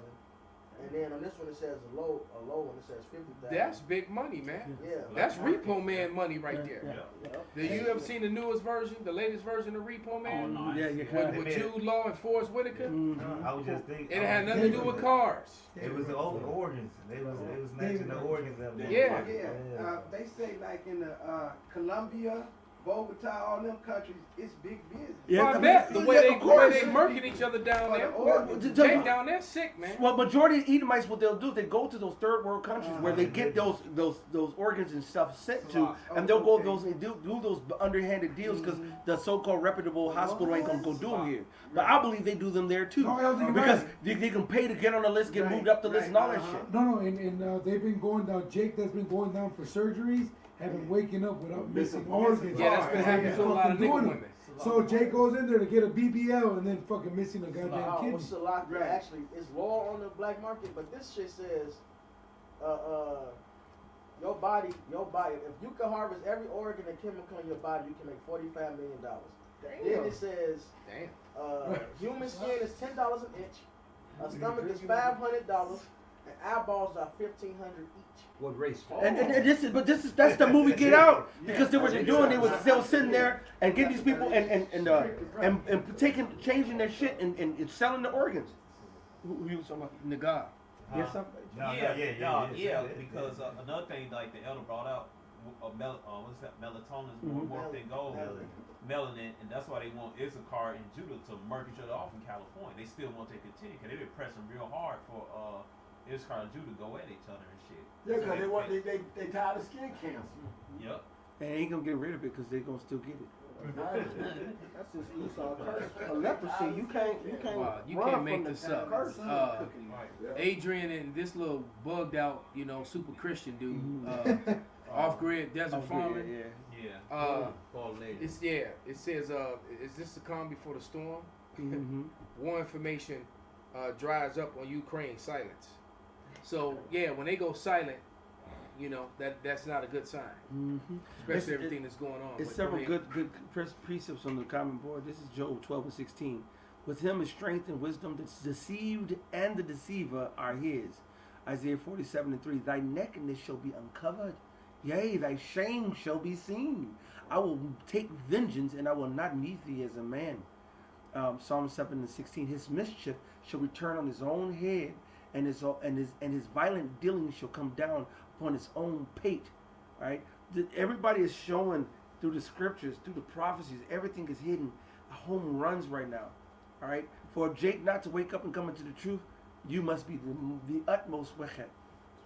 and then on this one it says a low one it says 50,000. That's big money, man. Yeah. That's Repo Man money right there. Yeah. Did you ever seen the newest version, the latest version of Repo Man? Yeah, you With Jude Law and Forrest Whitaker? I was just thinking. It had nothing to do with cars. It was the old organs. It was matching the organs of them. Yeah. They say like in the Colombia, Bogota, all them countries, it's big business. Yeah, I I bet mean, the way yeah, they of course. murking each other down there. Organs. They down there sick, man. Well, majority of Edomites, what they'll do is they go to those third world countries where they get those organs and stuff sent to, and they'll go those and do those underhanded deals because the so-called reputable hospital ain't gonna go do them here. But I believe they do them there too No, I don't think because right. they can pay to get on the list, get moved up the list, and all that shit. No, and they've been going down. Jake that's been going down for surgeries have been waking up without missing organs. Yeah, that's been happening to a lot of nigga Doing it. women. So Jake goes in there to get a BBL and then fucking missing a goddamn kidney. What's actually it's law on the black market, but this shit says, your body. If you can harvest every organ and chemical in your body, you can make $45 million. Then it says, human skin is $10 an inch, a stomach is $500, and eyeballs are $1,500 each. What race? And that's the movie Get Out because they were doing they was sitting there and getting these people and changing their shit and selling the organs. Who you was talking about? Nagar. Yes, something. Yeah, because another thing like the elder brought out, what's that? Melatonin is more important than gold. Melanin, and that's why they want Issachar and Judah to merge each other off in California. They still want to continue because they've been pressing real hard for Issachar and Judah to go at each other and shit. Yeah, because they tired of skin cancer. Yep. And they ain't gonna get rid of it because they gonna still get it. That's just Esau curse. A leprosy, you can't You run can't make from the this up. curse. Adrian and this little bugged out, you know, super Christian dude, off-grid desert farmer. It says, is this the calm before the storm? War information dries up on Ukraine silence. So yeah, when they go silent, you know that's not a good sign. Especially everything that's going on. It's several good precepts on the common board. This is Job 12:16. With him is strength and wisdom. The deceived and the deceiver are his. Isaiah 47:3. Thy nakedness shall be uncovered. Yea, thy shame shall be seen. I will take vengeance, and I will not meet thee as a man. Psalm 7:16. His mischief shall return on his own head, and his violent dealings shall come down upon his own pate. Right? everybody is showing through the scriptures, through the prophecies, everything is hidden. Home runs right now. All right. For Jake not to wake up and come into the truth, you must be the utmost wicked.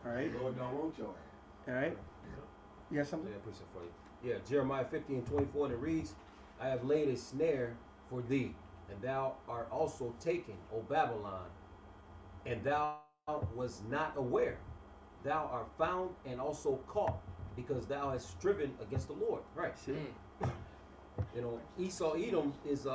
All right. Lord don't want your All right. You have something? Yeah, I put some for you. Yeah, Jeremiah 50:24, and it reads, I have laid a snare for thee, and thou art also taken, O Babylon, and thou was not aware. Thou art found and also caught, because thou hast striven against the Lord. Right. You know, Esau Edom is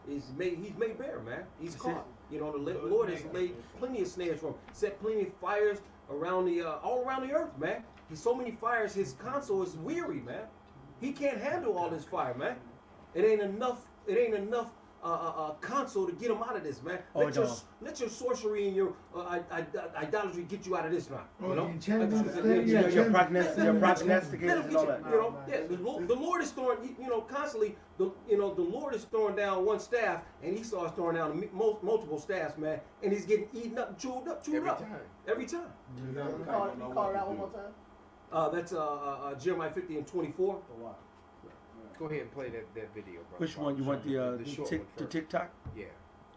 he's made bare, man. He's caught. You know, the Lord has laid plenty of snares for him, set plenty of fires around the all around the earth, man. He's so many fires, his console is weary, man. He can't handle all this fire, man. It ain't enough console to get him out of this, man. Let your sorcery and your idolatry get you out of this, man. You know? Your prognosticators and all that. You know, yeah, the Lord is throwing, you know, constantly, the Lord is throwing down one staff, and Esau is throwing down multiple staffs, man, and he's getting eaten up, chewed up. Every time. You call it out one more time? That's Jeremiah 50:24. Oh, wow. Go ahead and play that video, bro. Which one? You want the short one first. TikTok? Yeah.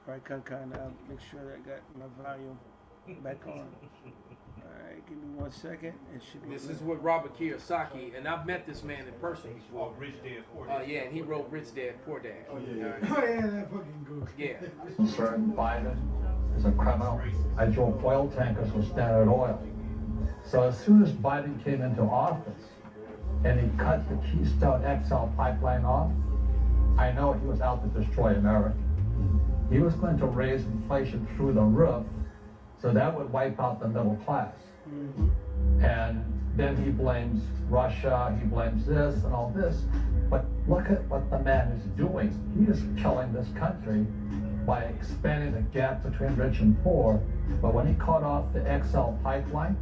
All right, kind of make sure that I got my volume back on. All right, give me 1 second. It should be. This is what Robert Kiyosaki, and I've met this man in person before. Oh, Rich Dad Poor Dad. Yeah, and he wrote Rich Dad Poor Dad. Oh yeah. Oh yeah, that fucking goes. Yeah. Certain Biden is a criminal. I drove oil tankers with Standard Oil. So as soon as Biden came into office and he cut the Keystone XL pipeline off, I know he was out to destroy America. He was going to raise inflation through the roof, so that would wipe out the middle class. And then he blames Russia, he blames this and all this. But look at what the man is doing. He is killing this country by expanding the gap between rich and poor. But when he cut off the XL pipeline,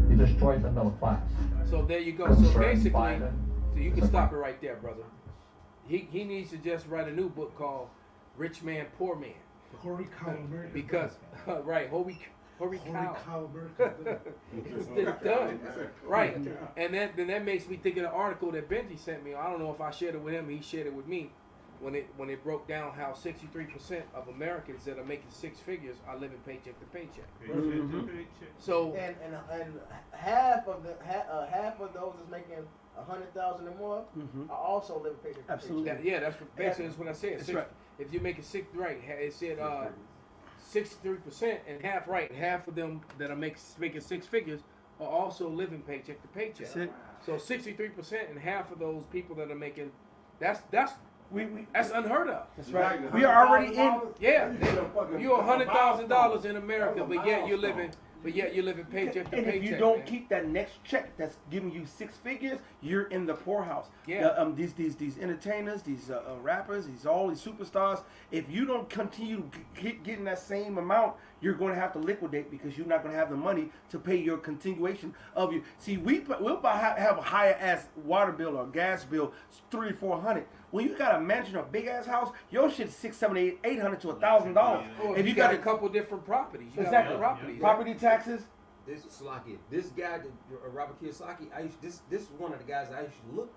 he destroyed the middle class. So there you go. So basically, so you can stop it right there, brother. He needs to just write a new book called Rich Man, Poor Man. Holy cow, America. Because, right, holy cow. America. It's done. Right. And then that makes me think of the article that Benji sent me. I don't know if I shared it with him, he shared it with me. When it broke down how 63% of Americans that are making six figures are living paycheck to paycheck. So and half of those is making 100,000 or more are also living paycheck to paycheck. Yeah, that's what I said. That's right. If you make it it said 63% and half of them that are making six figures are also living paycheck to paycheck. So 63% and half of those people that are making that's unheard of. That's right. We are already in. Yeah, you're $100,000 in America, but yet you're living paycheck to and paycheck. if you don't keep that next check that's giving you six figures, you're in the poorhouse. Yeah. These entertainers, these rappers, all these superstars. If you don't continue getting that same amount, you're going to have to liquidate because you're not going to have the money to pay your continuation of you. See, we'll have a higher ass water bill or gas bill, $300-400. When you got a mansion or a big ass house, your shit's $600, $700, $800 to $1,000. If you got a couple different properties, exactly. Property taxes. This guy, Robert Kiyosaki, this is one of the guys I used to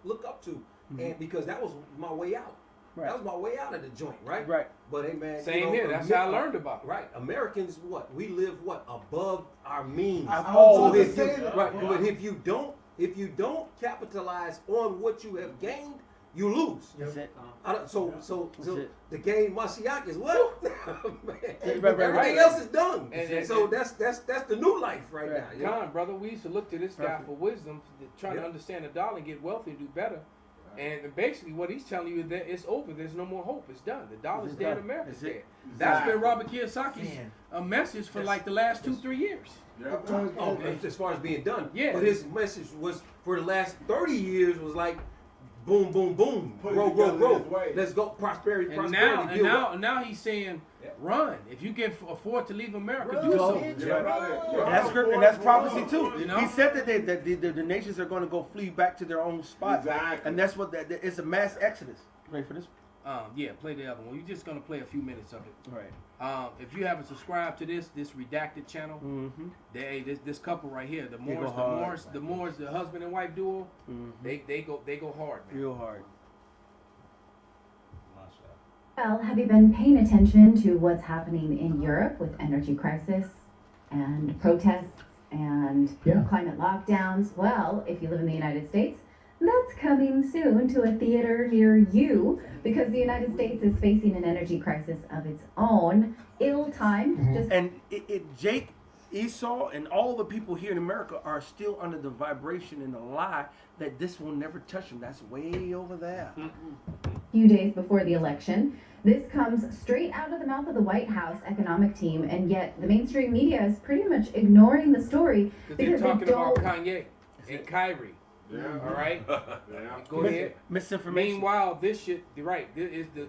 look up to, and because that was my way out. Right. That was my way out of the joint, right? Right. But hey, man, same here. That's how I learned about it. Right. Americans, we live above our means. But if you don't capitalize on what you have gained, you lose. That's it. So the game Mashiach is what? Right. Everything else is done. And so that's the new life right now. Come on, brother. We used to look to this guy for wisdom, trying to understand the dollar and get wealthy and do better. And basically, what he's telling you is that it's over. There's no more hope. It's done. The dollar's dead. America's dead. That's been Robert Kiyosaki's message for like the last 2-3 years. As far as being done. Yeah. But his message was for the last 30 years was like, boom, boom, boom, grow. Let's go, prosperity. And now he's saying, run. If you can afford to leave America, do so. That's script, and that's prophecy too. You know? He said that the nations are going to go flee back to their own spot, and that's what it's a mass exodus. Ready for this? Yeah, play the other one. We're just gonna play a few minutes of it. Right. If you haven't subscribed to this redacted channel, Mm-hmm. this couple right here, the They go Moors, hard. the husband and wife duo, Mm-hmm. they go hard, man. Real hard. Well, have you been paying attention to what's happening in Europe with energy crisis and protests and climate lockdowns? Well, if you live in the United States, that's coming soon to a theater near you because the United States is facing an energy crisis of its own. Ill-timed. And Jake, Esau, and all the people here in America are still under the vibration and the lie that this will never touch them. That's way over there. Few days before the election. This comes straight out of the mouth of the White House economic team, and yet the mainstream media is pretty much ignoring the story Because they're talking about Kanye and Kyrie. Yeah. All right? Yeah. Go ahead. Misinformation. Meanwhile, this shit, right, is the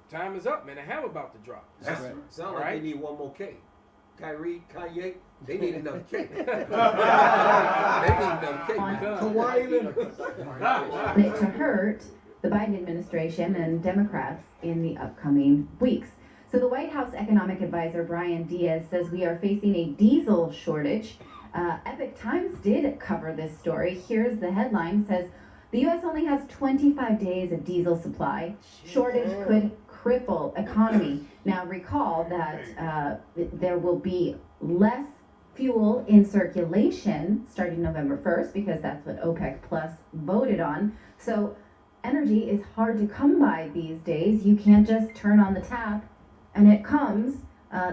time is up, man. The hammer about to drop. That's right. Sound like Right? they need one more cake. Kyrie, Kanye, they need another cake. They need another cake. On Hawaii Leonard. it to hurt the Biden administration and Democrats in the upcoming weeks. So the White House economic advisor Brian Diaz says we are facing a diesel shortage. Epic Times did cover this story. Here's the headline. It says the U.S. only has 25 days of diesel supply. Shortage could cripple economy. Now recall that there will be less fuel in circulation starting November 1st because that's what OPEC Plus voted on. So energy is hard to come by these days. You can't just turn on the tap and it comes.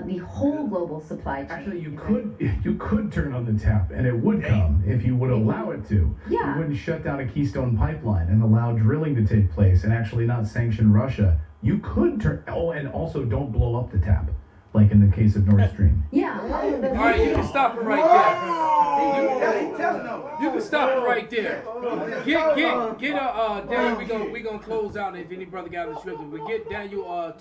The whole global supply chain. Actually, you could turn on the tap and it would come if you would allow it to. Yeah. You wouldn't shut down a Keystone pipeline and allow drilling to take place and actually not sanction Russia. You could turn. Oh, and also don't blow up the tap, like in the case of Nord Stream. Yeah. All right, you can stop it right there. You can stop it right there. Get Daniel. We gonna close out. If any brother got the scripture, we get Daniel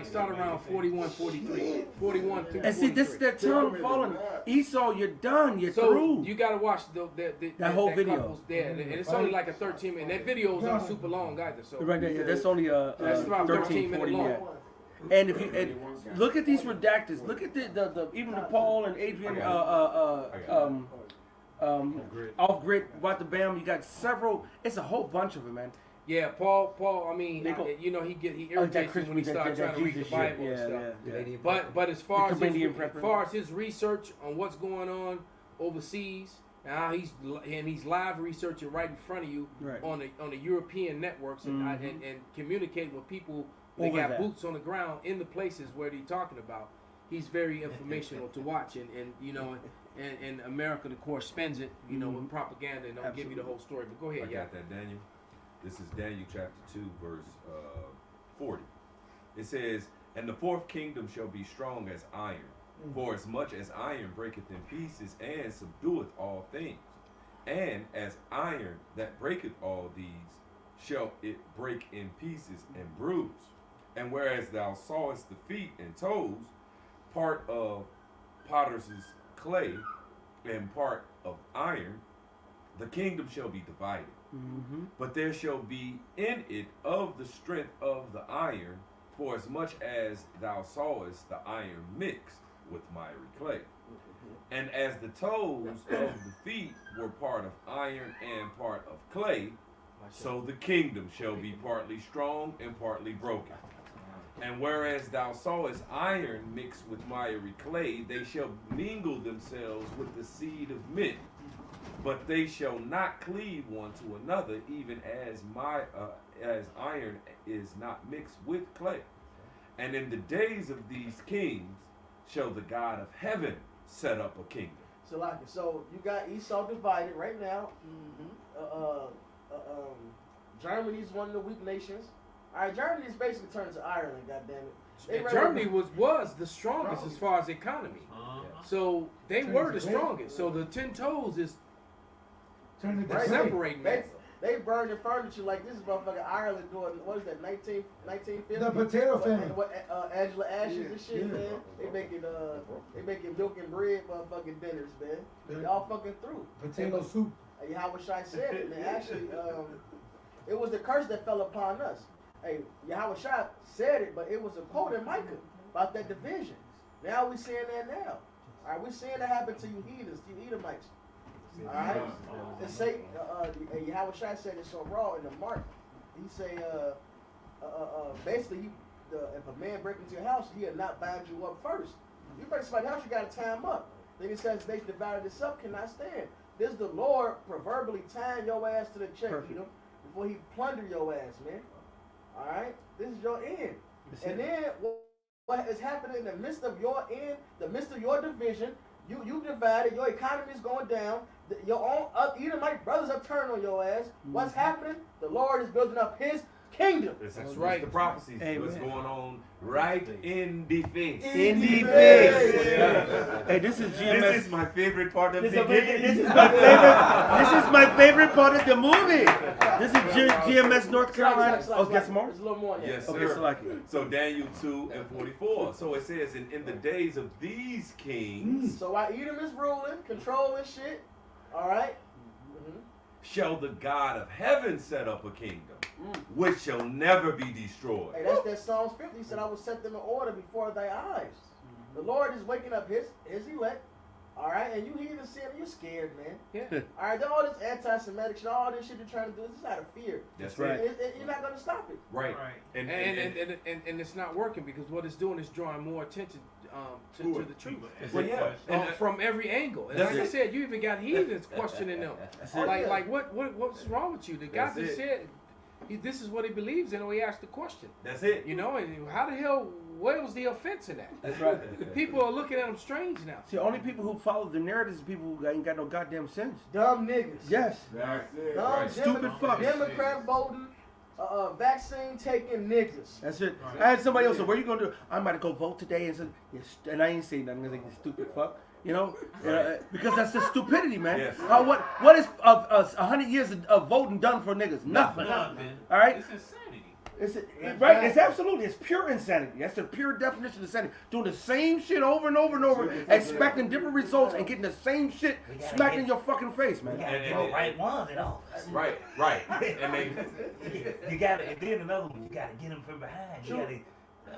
start around 41, 43, 41 through. And see, this is their tongue falling. Esau, you're done. You're So through. you gotta watch that whole video. couple's there, and it's only like a 13 minute. That video is not super long either. So Right there, yeah, that's only That's about 13, 13 40 minutes minutes. And if you look at these redactors, look at the even the Paul and Adrian off grid, what the Bam. You got several. It's a whole bunch of them, man. yeah, Paul. I mean, he irritates me when he starts trying to read the Jesus Bible shit. and stuff. Yeah. But as far as Comedian prepper. his research on what's going on overseas, and how he's live researching right in front of you Right. on the European networks and communicating with people. They Over got there. boots on the ground in the places where they're talking about. He's very informational to watch, and America, of course, spends it, with propaganda and don't give you the whole story. But go I ahead, yeah. got that, Daniel. This is Daniel chapter 2, verse 40. It says, "And the fourth kingdom shall be strong as iron, for as much as iron breaketh in pieces and subdueth all things, and as iron that breaketh all these, shall it break in pieces and bruise. And whereas thou sawest the feet and toes, part of potter's clay and part of iron, the kingdom shall be divided. But there shall be in it of the strength of the iron, for as much as thou sawest the iron mixed with miry clay. And as the toes of the feet were part of iron and part of clay, so the kingdom shall be partly strong and partly broken. And whereas thou sawest iron mixed with miry clay, they shall mingle themselves with the seed of men, but they shall not cleave one to another, even as as iron is not mixed with clay. And in the days of these kings shall the God of heaven set up a kingdom." So you got Esau divided right now. Germany's one of the weak nations. All right, Germany is basically turned to Ireland. Goddammit. Germany was the strongest as far as economy. So they were the strongest. So the 10 toes is separating that. They burn the furniture like this is motherfucking Ireland doing, what is that, 1950? The potato famine. Angela Ashes and shit, man. They making milk and bread motherfucking dinners, man. Y'all fucking through. Potato soup. How wish I said it, man. Actually, it was the curse that fell upon us. Hey, Yahweh Shah said it, but it was a quote in Micah about that division. Now we seeing that now. All right, we seeing that happen to you heathens, you Edomites. All right, and say Yahweh Shai said it so raw in the Mark. He say basically if a man break into your house, he'll not bind you up first. You break somebody's house, you gotta tie him up. Then he says they divided this up, cannot stand. This is the Lord proverbially tying your ass to the chair, Edom, before he plunder your ass, man. All right, this is your end. And then what is happening in the midst of your end, the midst of your division? You divided, your economy is going down, your own Edomite brothers are turning on your ass. What's happening? The Lord is building up his kingdom. That's right. The prophecies. What's going on right in the face. In the face. Yeah. Hey, this is GMS. This is my favorite part of the game. This is my favorite. This is my favorite part of the movie. This is GMS North Carolina. Oh, get some more. There's a little more. Yes, Okay, sir. So Daniel 2:44. So it says, in the days of these kings. So while Edom is ruling, controlling shit, all right. Shall the God of heaven set up a kingdom, which shall never be destroyed. Hey, that's that Psalms 50. He said, I will set them in order before thy eyes. The Lord is waking up his elect. All right, and you heathen sin, you're scared, man. Yeah. All right, all this anti-Semitic shit, all this shit you're trying to do is just out of fear. That's right. You're not gonna stop it. Right. And it's not working because what it's doing is drawing more attention to the truth. Well, yeah. From every angle. And like I said, you even got heathens questioning them. Like what's wrong with you? The guy just said this is what he believes in, or he asked the question. That's it. You know, and how the hell, where was the offense in that? That's right. People are looking at him strange now. See, only people who follow the narratives are people who ain't got no goddamn sense. Dumb niggas. Yes. That's it. Dumb Stupid fucks. Democrat voting, vaccine taking niggas. That's it. I had somebody else say, "What are you gonna do?" I'm about to go vote today, and said, yes, and I ain't saying nothing. I was like, "You stupid fuck," you know, because that's just stupidity, man. Yes. What is 100 years of voting done for niggas? Nothing. All right. It's insanity. Right, it's absolutely, it's pure insanity. That's the pure definition of insanity. Doing the same shit over and over and over, expecting different results and getting the same shit smacked in your fucking face, man. You gotta get the right ones and all. Right. And they, you gotta, and then another one, you gotta get them from behind. You gotta,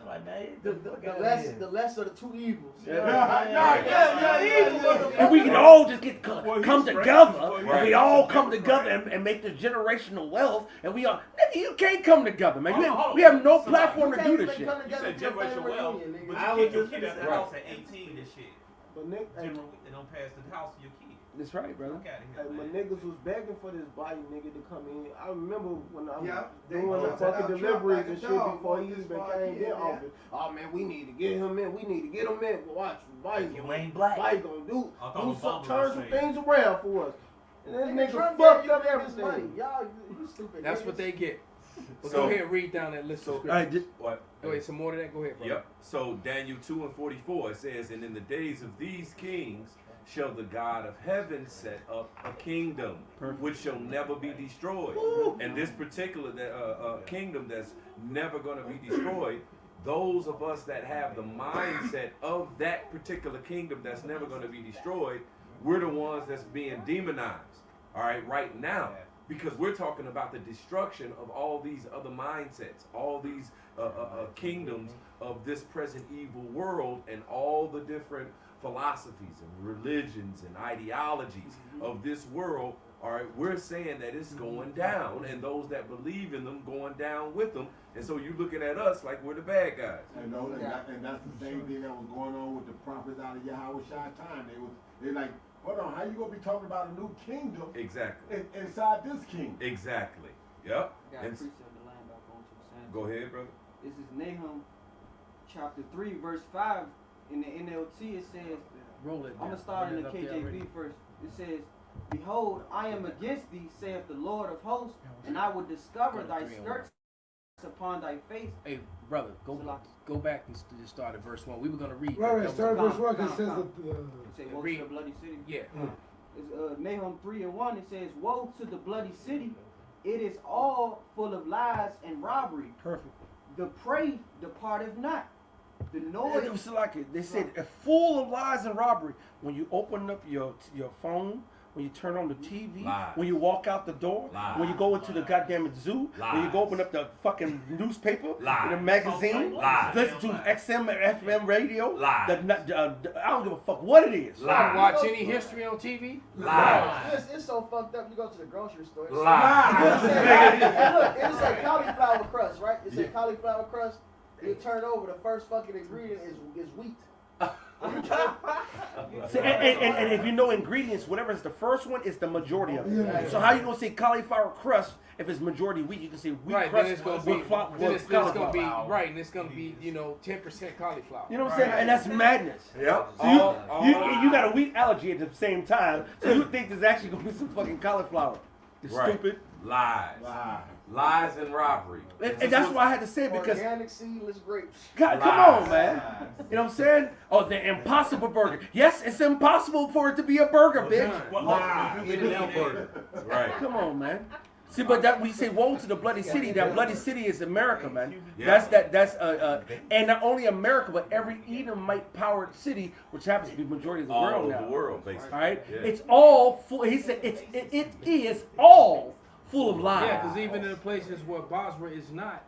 like, man, the less of the two evils. And we can all just come together, and we all come together and make the generational wealth, and we all, nigga, you can't come together, man. We have no platform to do this shit. You said generational wealth, but I you was can't just get gonna out the say- house at 18 and shit. But Nick, They don't pass the house to your kid. That's right, brother. Look at hey, it, my man. niggas was begging for this Biden nigga to come in. I remember when I was they doing the jumped fucking out Trump deliveries like a and shit dog, before boy, he this even fuck came kid, in man. office. Oh man, we need to get him in. We need to get him in. Watch, Biden. You ain't black. Biden gonna do I thought some, Obama was turn some saying. things around for us. And this nigga Trump fucked gave up you niggas money. everything. Y'all, you stupid. That's niggas. what they get. But So- go ahead, read down that list of All scriptures. right, what? Go ahead, some more to that. Go ahead, bro. Yep. So Daniel 2:44 it says, and in the days of these kings shall the God of heaven set up a kingdom which shall never be destroyed. And this particular kingdom that's never going to be destroyed, those of us that have the mindset of that particular kingdom that's never going to be destroyed, we're the ones that's being demonized. All right now. Because we're talking about the destruction of all these other mindsets, all these kingdoms of this present evil world, and all the different philosophies and religions and ideologies of this world. All right, we're saying that it's going down, and those that believe in them going down with them. And so you're looking at us like we're the bad guys. And that's the same thing that was going on with the prophets out of Yahweh Shai time. They like, hold on, how you gonna be talking about a new kingdom Exactly. inside this kingdom? Exactly. Yep. Got And precept the line back on to the same. go ahead, brother. This is Nahum chapter 3, verse 5. In the NLT, it says, Roll it I'm down. going to start in Run the it up there already. KJV first. It says, Behold, I am against thee, saith the Lord of hosts, and I will discover thy skirts upon thy face. Hey, brother, go back and just start at verse 1. We were going to read. Right, that. start at verse 1 Calm, because it says calm. that It says, woe to the bloody city. Yeah. It's, Nahum 3:1, it says, Woe to the bloody city, it is all full of lies and robbery. Perfect. The prey departeth not. The noise. It was like it. They said full of lies and robbery. When you open up your phone, when you turn on the TV, Lies. when you walk out the door, Lies. when you go into the goddamn zoo, when you go open up the fucking newspaper, Lies. the magazine, Lies. listen to XM, FM radio. Lies. I don't give a fuck what it is. Lies. You watch any history on TV? Lies. It's so fucked up. You go to the grocery store. it's- Lies. Look, it say cauliflower crust, right? It say cauliflower crust. You turn over, the first fucking ingredient is wheat. See, and if you know ingredients, whatever is the first one is the majority of it. Yeah. So how you gonna say cauliflower crust if it's majority wheat? You can say wheat Right, crust then it's gonna with be, then it's gonna be cauliflower. right, and it's gonna be 10% cauliflower. You know what I'm saying? And that's madness. Yep. So you got a wheat allergy at the same time, so you think there's actually gonna be some fucking cauliflower. It's Right. stupid. Lies. Lies and robbery. And that's why I had to say it because Organic seedless grapes. God, come on, man. You know what I'm saying? Oh, the Impossible Burger. Yes, it's impossible for it to be a burger, bitch. In-N-Out burger. Right. Come on, man. See, but that we say woe to the bloody city. That bloody city is America, man. Yeah. And not only America, but every Edomite powered city, which happens to be the majority of the All world over now. the world, basically. All right, Yeah. it's all full. He said it is all full of lies. Yeah, because even in the places where Basra is not,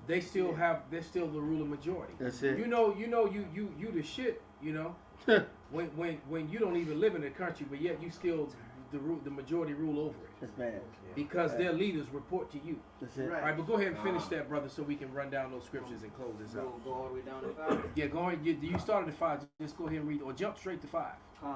they're still the ruling majority. That's it. You the shit. You know, when you don't even live in the country, but yet you still the majority rule over it. That's bad. Because their leaders report to you. That's it. All right, but go ahead and finish that, brother, so we can run down those scriptures and close this out. Go all the way down to 5. Yeah, go ahead. You started at 5. Just go ahead and read, or jump straight to 5.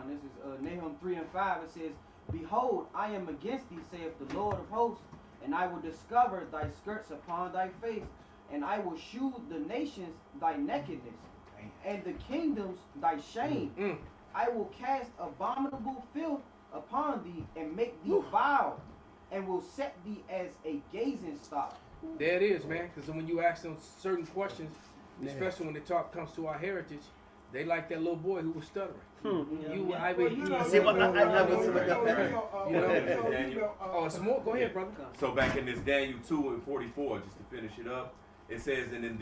This is Nahum 3 and 5. It says, Behold, I am against thee, saith the Lord of hosts, and I will discover thy skirts upon thy face, and I will shew the nations thy nakedness, and the kingdoms thy shame. I will cast abominable filth upon thee, and make thee vile, and will set thee as a gazing stock. There it is, man. Because when you ask them certain questions, especially when the talk comes to our heritage, they like that little boy who was stuttering. Oh, some more. Go ahead, brother. So back in this Daniel 2 and 44, just to finish it up, it says, and in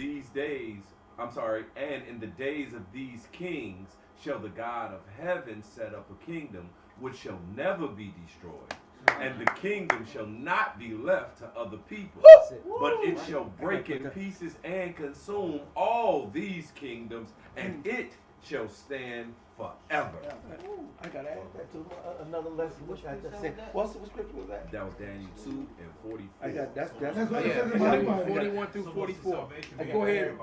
the days of these kings shall the God of heaven set up a kingdom which shall never be destroyed. And the kingdom shall not be left to other people, but it shall break in pieces and consume all these kingdoms, and it shall stand forever. I gotta add that to another lesson. Which I just said. What scripture was that? That was Daniel 2 and 44. I got that's what it says in my Bible. 41 through 44. Go ahead,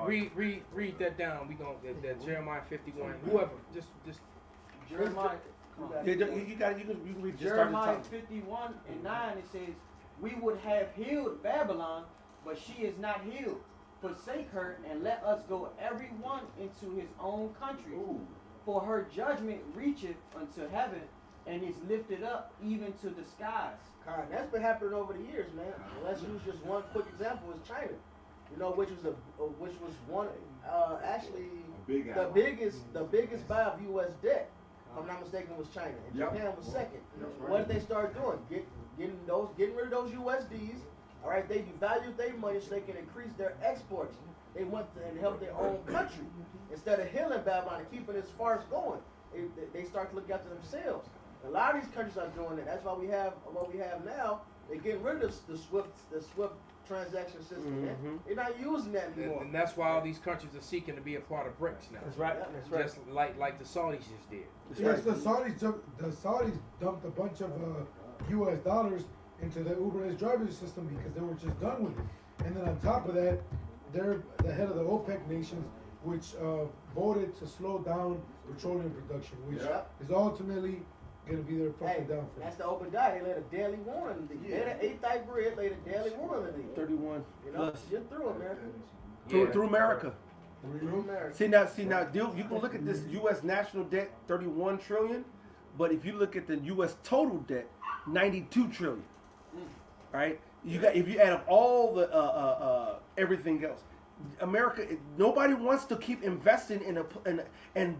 read that down. We gonna that Jeremiah 51. Whoever, just Jeremiah. You can read Jeremiah 51 and 9, it says, We would have healed Babylon, but she is not healed. Forsake her, and let us go every one into his own country. For her judgment reacheth unto heaven, and is lifted up even to the skies. God, that's been happening over the years, man. Let's use just one quick example is China. You know, which was one actually the biggest buyer of U.S. debt. If I'm not mistaken, was China, and Japan was second. What did they start doing? Getting rid of those USDs. All right, they devalued their money so they can increase their exports. They went and helped their own country instead of healing Babylon and keeping this farce going. They start to look after themselves. A lot of these countries are doing it. That's why we have what we have now. They're getting rid of the SWIFT transaction system. They're not using that anymore. and that's why all these countries are seeking to be a part of BRICS now. That's right. That's right. Just like the Saudis just did. Yes, the Saudis dumped a bunch of U.S. dollars into the Uber Eats driver system because they were just done with it. And then on top of that, they're the head of the OPEC nations, which voted to slow down petroleum production, which is ultimately going to be their fucking downfall. That's the open die. They laid a daily warning. They had an 8th grid, laid a daily warning. 31 plus. You're through America. Through America. Through America. See now, you can look at this U.S. national debt, 31 trillion, but if you look at the U.S. total debt, 92 trillion. Right? If you add up all the everything else, America, nobody wants to keep investing in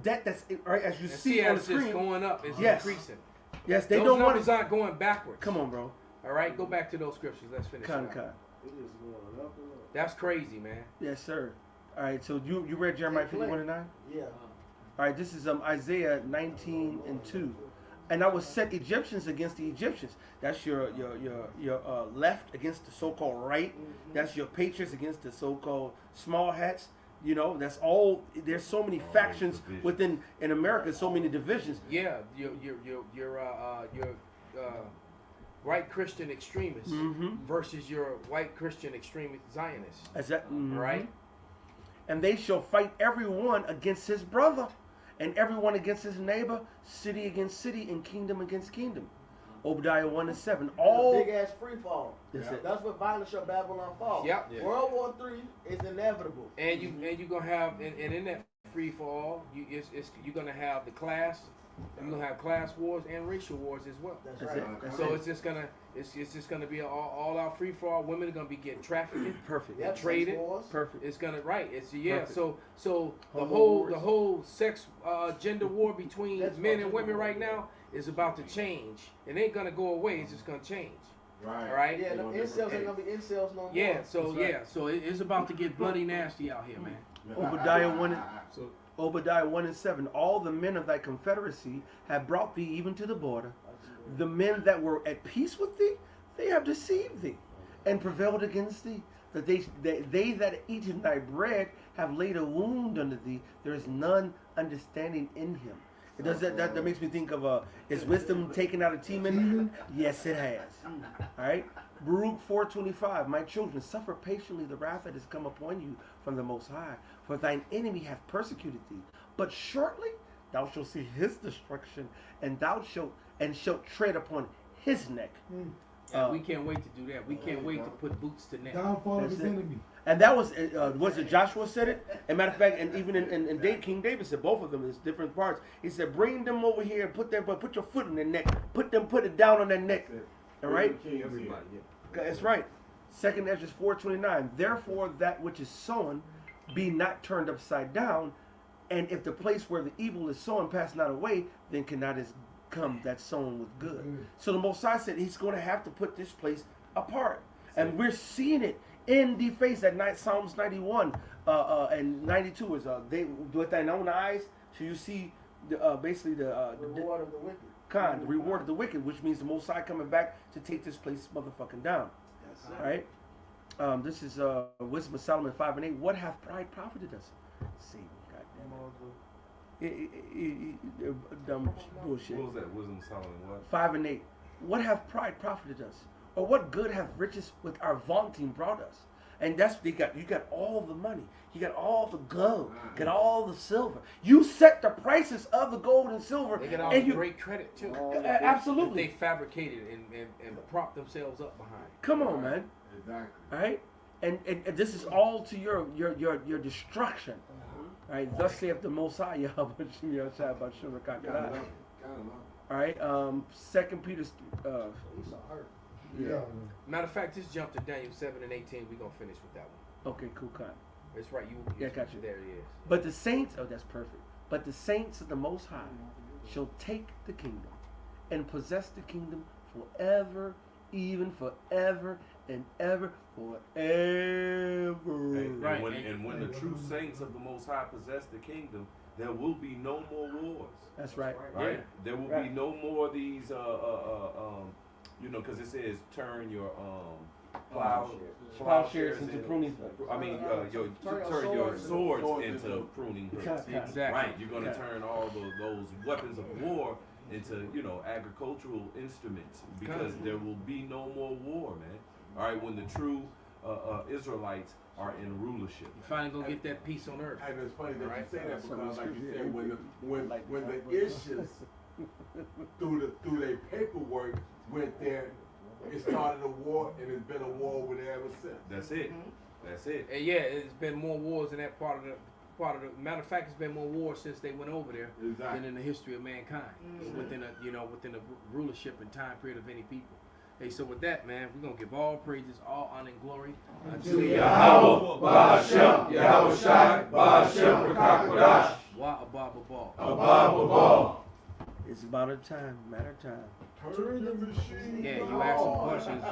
debt that's right as you see on the screen. It's going up. It's Yes. increasing. Yes, they Those don't want numbers aren't going backwards. Come on, bro. All right, go back to those scriptures. Let's finish. That's crazy, man. Yes, sir. All right, so you read Jeremiah 51 and 9? Yeah. All right, this is Isaiah 19 and 2. And I will set Egyptians against the Egyptians. That's your left against the so-called right. That's your patriots against the so-called small hats. You know, that's all. There's so many factions within in America. So many divisions. Yeah, your white Christian extremists versus your white Christian extremist Zionists. Is that right? And they shall fight everyone against his brother, and everyone against his neighbor, city against city, and kingdom against kingdom. Obadiah 1:7. All big ass free fall. That's what violence shall Babylon fall. Yep. Yeah. World War III is inevitable. And you're gonna have and in that free fall, you're gonna have the class. You're gonna have class wars and racial wars as well. That's right. So it's just gonna be an all out free for all. Women are gonna be getting trafficked, perfect, yep, traded, perfect. It's gonna It's perfect. So the Wars. whole sex gender war between men and women right now is about to change. It ain't gonna go away. It's just gonna change. Right. All right. Yeah, the incels ain't gonna be incels no more. Yeah. So it's about to get bloody nasty out here, man. Obadiah 1:7. All the men of thy confederacy have brought thee even to the border. The men that were at peace with thee, they have deceived thee, and prevailed against thee. That they that eat in thy bread have laid a wound unto thee. There is none understanding in him. It does that makes me think of is wisdom taken out of Teman? Yes, it has. All right. Baruch 4:25. My children, suffer patiently the wrath that has come upon you from the Most High, for thine enemy hath persecuted thee. But shortly thou shalt see his destruction, and thou shalt tread upon his neck. We can't wait to do that. We can't wait to put boots to neck. Downfall of his enemy. And that was it Joshua said it? As a matter of fact, and even in King David said both of them is different parts. He said, bring them over here and put your foot in their neck. Put it down on their neck. All right? Everybody, yeah. That's right. 2 Ezra 4:29. Therefore that which is sown be not turned upside down, and if the place where the evil is sown pass not away, then cannot is come that sown with good. So the Most High said he's going to have to put this place apart. And we're seeing it in the face at night. Psalms 91 and 92 is they with thine own eyes. So you see basically the reward of the wicked. The reward of the wicked, which means the Most High coming back to take this place motherfucking down. All right. This is Wisdom of Solomon 5:8. What hath pride profited us? Satan, goddamn. Dumb bullshit. What was that? Wisdom of Solomon what? 5:8. What hath pride profited us? Or what good hath riches with our vaunting brought us? And that's you got all the money, you got all the gold, you got all the silver. You set the prices of the gold and silver. They get all and the great credit too. Absolutely. That they fabricated and prop themselves up behind. Come on, man. Exactly. All right, and this is all to your destruction. All right. Thus saith the Most High, Yahweh Shem. All right. 2 Peter. Yeah. Matter of fact, just jump to Daniel 7:18. We're gonna finish with that one. Okay, cool, kind. That's right. Yeah, got you. There it is. But the saints, that's perfect. But the saints of the Most High shall take the kingdom and possess the kingdom forever, even forever and ever, forever. Right. And when the true saints of the Most High possess the kingdom, there will be no more wars. That's right. Right. Yeah. There will be no more of these. Because it says turn your plowshares into pruning. I mean, turn your swords into pruning hooks. Exactly. Right. You're going to turn all those weapons of war into agricultural instruments, because there will be no more war, man. All right. When the true Israelites are in rulership, you finally gonna get that peace on earth. And it's funny that you say that, because like you said, when the issues through their paperwork went there, it started a war, and it's been a war with it ever since. That's it. That's it. And yeah, it's been more wars in that part of the matter of fact, it's been more wars since they went over there than in the history of mankind. Within a rulership and time period of any people. Hey, so with that, man, we're gonna give all praises, all honor and glory to Yahweh, Ba'ashem, Yahweh Shai, Ba'ashem, Rakakwadash. Wa Abba Abba. It's about matter of time. Turn the machine. Yeah, you ask some questions.